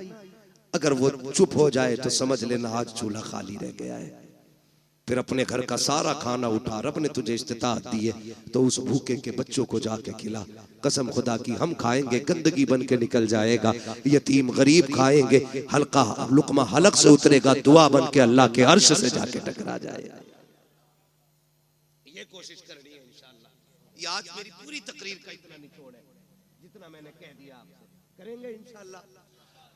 अगर वो चुप हो जाए तो समझ लेना आज चूल्हा खाली रह गया है। फिर अपने घर का सारा खाना उठा, रब ने तुझे इस्तिताअत दी है तो उस भूखे के बच्चों को जाके खिला। कसम खुदा की हम खाएंगे गंदगी बन के निकल जाएगा, यतीम गरीब खाएंगे हल्का लुकमा हलक से उतरेगा, दुआ बन के अल्लाह के अर्श से जाके टकरा जाएगा। ये कोशिश करनी है इंशाअल्लाह। ये आज मेरी पूरी तकरीर का इतना निचोड़ है, जितना मैंने कह दिया आपसे करेंगे इंशाअल्लाह।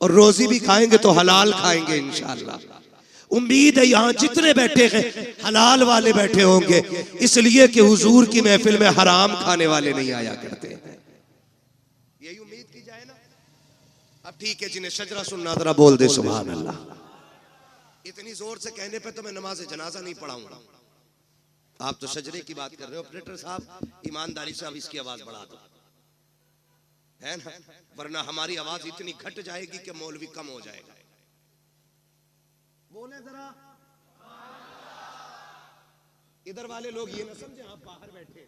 और रोजी भी खाएंगे तो हलाल खाएंगे इंशाअल्लाह। उम्मीद है यहाँ जितने बैठे हैं हलाल वाले बैठे होंगे, इसलिए कि हुजूर की महफिल में हराम खाने वाले नहीं आया करते हैं। यही उम्मीद की जाए ना। अब ठीक है, जिन्हें शजरा सुनना जरा बोल दे सुभान अल्लाह। इतनी जोर से कहने पे तो मैं नमाज जनाजा नहीं पढ़ाऊंगा। आप तो शजरे की बात कर रहे हो। ऑपरेटर साहब ईमानदारी से अब इसकी आवाज बढ़ा दो, है ना, वरना हमारी आवाज इतनी घट जाएगी कि मौलवी कम हो जाएगा। बोले जरा। इधर वाले लोग ये ना समझे आप बाहर बैठे,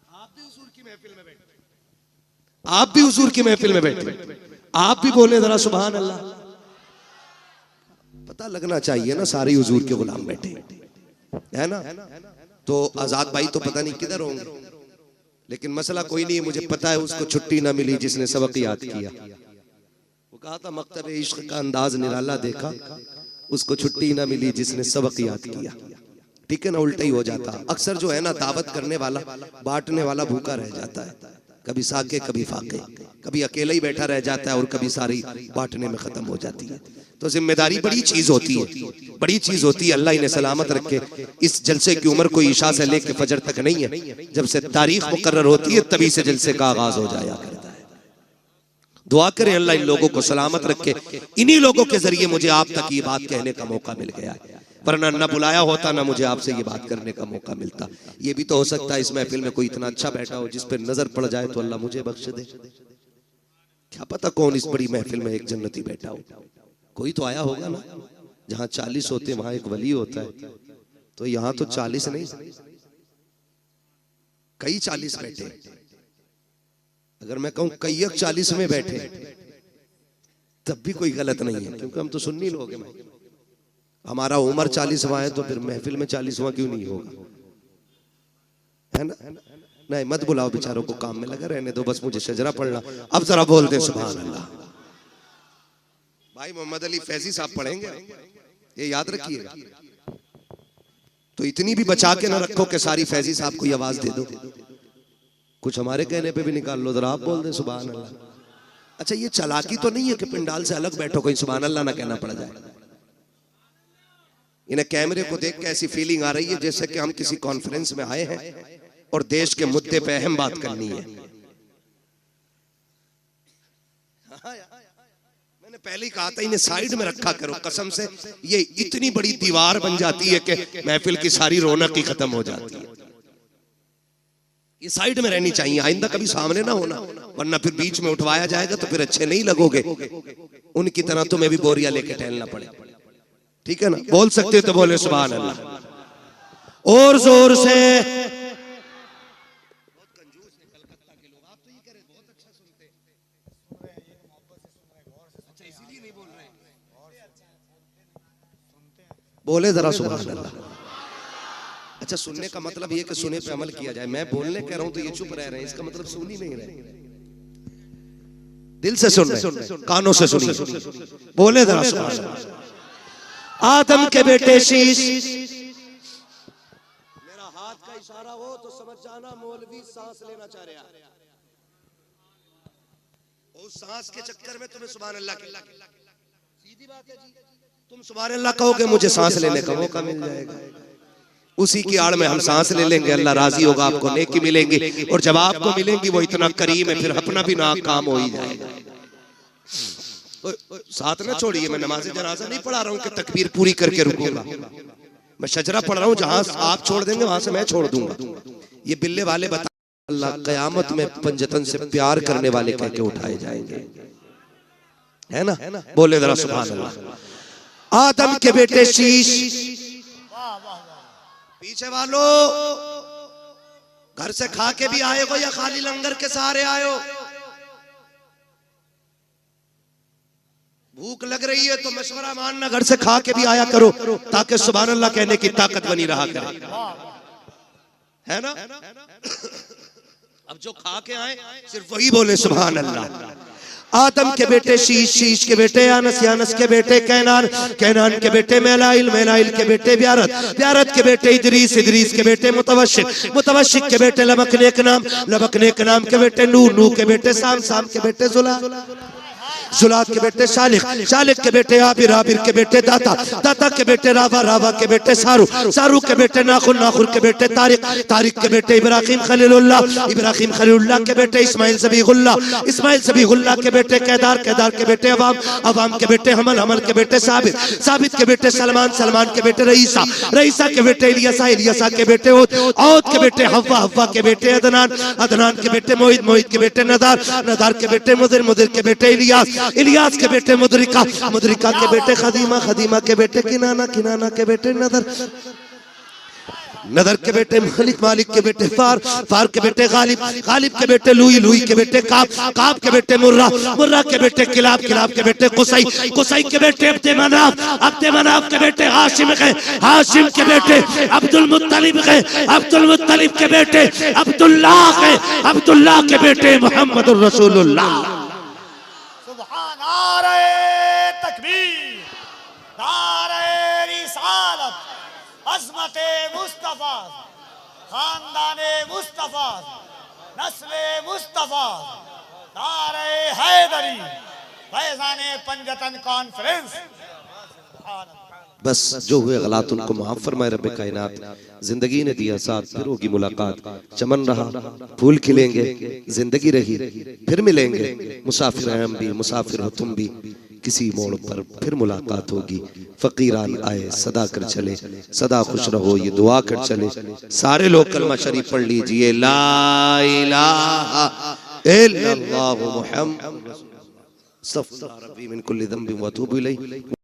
आप भी हुजूर की महफिल में बैठे, आप भी हुजूर की महफिल में बैठे, आप भी बोले जरा सुभान अल्लाह। पता लगना चाहिए ना सारे हुजूर के गुलाम बैठे, है ना। तो आजाद भाई तो पता नहीं किधर होंगे, लेकिन मसला कोई नहीं है। मुझे पता है उसको छुट्टी ना मिली जिसने सबक याद किया। वो कहा था मकतब इश्क का अंदाज निराला देखा, उसको छुट्टी ना मिली जिसने सबक याद किया। ठीक है ना, उल्टा ही हो जाता। अक्सर जो है ना दावत करने वाला बांटने वाला भूखा रह जाता है, कभी साके कभी फाके, कभी अकेला ही बैठा रह जाता है और कभी सारी बांटने में खत्म हो जाती है। तो जिम्मेदारी बड़ी चीज होती है, बड़ी चीज होती है। अल्लाह इन्हें सलामत रखे। इस जलसे की उम्र कोई इशा से लेके फजर तक नहीं है, जब से तारीख मुकर्रर होती है तभी से जलसे का आगाज हो जाया करता है। दुआ करें अल्लाह इन लोगों को सलामत रखे। इन्हीं लोगों के जरिए मुझे आप तक ये बात कहने का मौका मिल गया है, वरना न बुलाया होता ना मुझे आपसे ये बात करने का मौका मिलता। ये भी तो हो सकता है इस महफिल में कोई इतना अच्छा बैठा हो जिस पर नजर पड़ जाए तो अल्लाह मुझे बख्श दे। क्या पता कौन इस बड़ी महफिल में एक जन्नती बैठा हो। कोई तो आया होगा ना। जहां 40 होते वहां एक वली होता है, तो यहाँ तो 40 नहीं कई 40 बैठे। अगर मैं कहूं कई 40 में बैठे तब भी कोई गलत नहीं है, क्योंकि हम तो सुन्नी लोग हैं। हमारा उम्र 40वां है तो फिर महफिल में 40वां क्यों नहीं होगा, है ना। नहीं मत बुलाओ बेचारों को, काम में लगा रहने दो, बस मुझे शजरा पढ़ना। अब जरा बोल दे सुभान अल्लाह। भाई मोहम्मद अली फैजी साहब पढ़ेंगे, ये याद रखिएगा। तो इतनी भी बचा के ना रखो कि सारी फैजी साहब को आवाज दे दो। कुछ हमारे कहने पे भी निकाल लो, जरा आप बोल दे सुभान अल्लाह। अच्छा ये चालाकी तो नहीं है कि पिंडाल से अलग बैठो कोई सुभान अल्लाह ना कहना पड़ जाए। इन्हें कैमरे को देख के ऐसी फीलिंग आ रही है जैसे कि हम किसी कॉन्फ्रेंस में आए हैं और देश के मुद्दे पे अहम बात करनी है। मैंने पहले ही कहा था इन्हें साइड में रखा करो, कसम से ये इतनी बड़ी दीवार बन जाती है कि महफिल की सारी रौनक ही खत्म हो जाती है। ये साइड में रहनी चाहिए, आइंदा कभी सामने ना होना, वरना फिर बीच में उठवाया जाएगा तो फिर अच्छे नहीं लगोगे। उनकी तरह तुम्हें भी बोरिया लेके टहलना पड़े, ठीक है ना। बोल सकते तो बोले सुभान अल्लाह और जोर से। बोले जरा सुभान अल्लाह। अच्छा, सुनने का मतलब ये कि सुने पे अमल किया जाए। मैं बोलने कह रहा हूं तो ये चुप रह रहे हैं, इसका मतलब सुन ही नहीं रहे। दिल से सुन रहे, कानों से सुनिए। बोले जरा सुभान अल्लाह। आदम के बेटे शीश, मेरा हाथ का इशारा हो तो समझ जाना मौलवी सांस लेना चाह रहा है। उस सांस के चक्कर में तुम्हें सुभान अल्लाह की सीधी बात है जी। तुम सुभान अल्लाह कहोगे, मुझे सांस लेने का मौका मिल जाएगा। उसी की आड़ में हम सांस ले लेंगे, अल्लाह राजी होगा, आपको नेकी मिलेंगी। और जब आपको मिलेंगी वो इतना करीम है, फिर अपना भी नाक काम हो ही जाएगा। तो साथ ना छोड़िए, मैं नमाज जनाजा नहीं पढ़ा रहा हूँ कि तकबीर पूरी करके रुकूंगा। मैं शजरा पढ़ रहा हूँ, जहां आप छोड़ देंगे वहां से मैं छोड़ दूंगा। ये बिल्ले वाले बता, अल्लाह कयामत में पंजतन से प्यार करने वाले कह के उठाए जाएंगे, है ना? बोले जरा सुभान अल्लाह। आदम के बेटे शीश, पीछे वालों घर से खा के भी आए हो या खाली लंगर के सहारे आए हो? भूख लग रही है तो मशवरा मानना, घर से खा के भी आया करो ताकि सुभान अल्लाह कहने की ताकत बनी रहा करे, है ना? अब जो खा के आए सिर्फ वही बोले सुभान अल्लाह। आदम के बेटे शीश, शीश के बेटे यानस, यानस के बेटे कैनान, कैनान के बेटे मेलाइल, मेलाइल के बेटे ब्यारत, ब्यारत के बेटे इदरीस, इदरीस के बेटे मुतवशिक, मुतवशिक के बेटे लबकनेक नाम, लबकनेक नाम के बेटे नूह, नूह के बेटे साम, साम के बेटे जुला, जुलात के बेटे शालिक, शालिक के बेटे आबिर, आबिर के बेटे दाता, दाता के बेटे रावा, रावा के बेटे सारू, सारू के बेटे नाखुर, नाखुर के बेटे तारिक, तारिक के बेटे इब्राहिम खलीलुल्लाह, इब्राहिम खलीलुल्लाह के बेटे इस्माइल सबीगुल्लाह, इस्माइल सबीगुल्लाह के बेटे केदार, केदार के बेटे अवाम, अवाम के बेटे हमल, हमल के बेटे साबित, साबित के बेटे सलमान, सलमान के बेटे रईसा, रईसा के बेटे इलियासा, इलियासा के बेटे औद, औद के बेटे हव्वा, हव्वा के बेटे अदनान, अदनान के बेटे मोहित, मोहित के बेटे नदार, नदार के बेटे मुदिर, मुदिर के बेटे इलियास, इलियास के बेटे मुदरिका, मुदरिका के बेटे खदीमा, खदीमा के बेटे किनाना, किनाना के बेटे नदर, नदर के बेटे मालिक, मालिक के बेटे फार, फार के बेटे गालिब, गालिब के बेटे लुई, लुई के बेटे काब, काब के बेटे मुर्रा, मुर्रा के बेटे किलाब, किलाब के बेटे कुसई, कुसई के बेटे अब्दे मनाफ, अब्दे मनाफ के बेटे हाशिम के, हाशिम के बेटे अब्दुल मुत्तलिब के, अब्दुल मुत्तलिब के बेटे अब्दुल्लाह के, अब्दुल्लाह के बेटे मुहम्मदुर रसूलुल्लाह। नारे तकबीर, नारे रिसालत, अज़मते मुस्तफा, खानदाने मुस्तफा, नस्ले मुस्तफा, नारे हैदरी, फैज़ाने पंजतन कॉन्फ्रेंस। बस जो हुए गलत उनको माफ फरमाए रब्बे कायनात। जिंदगी ने दिया साथ, फिर होगी मुलाकात, चमन रहा फूल खिलेंगे, जिंदगी रही फिर मिलेंगे, मुसाफिर हैं हम भी, मुसाफिर हो तुम भी, किसी मोड़ पर फिर मुलाकात होगी। फकीरान आए सदा कर चले, सदा खुश रहो ये दुआ कर चले। सारे लोग कलमा शरीफ पढ़ लीजिए, ला इलाहा इल्लल्लाहु मुहम्मद रब्बी मिन कुल्ली ज़ंबिन व अतूबु इलैहि।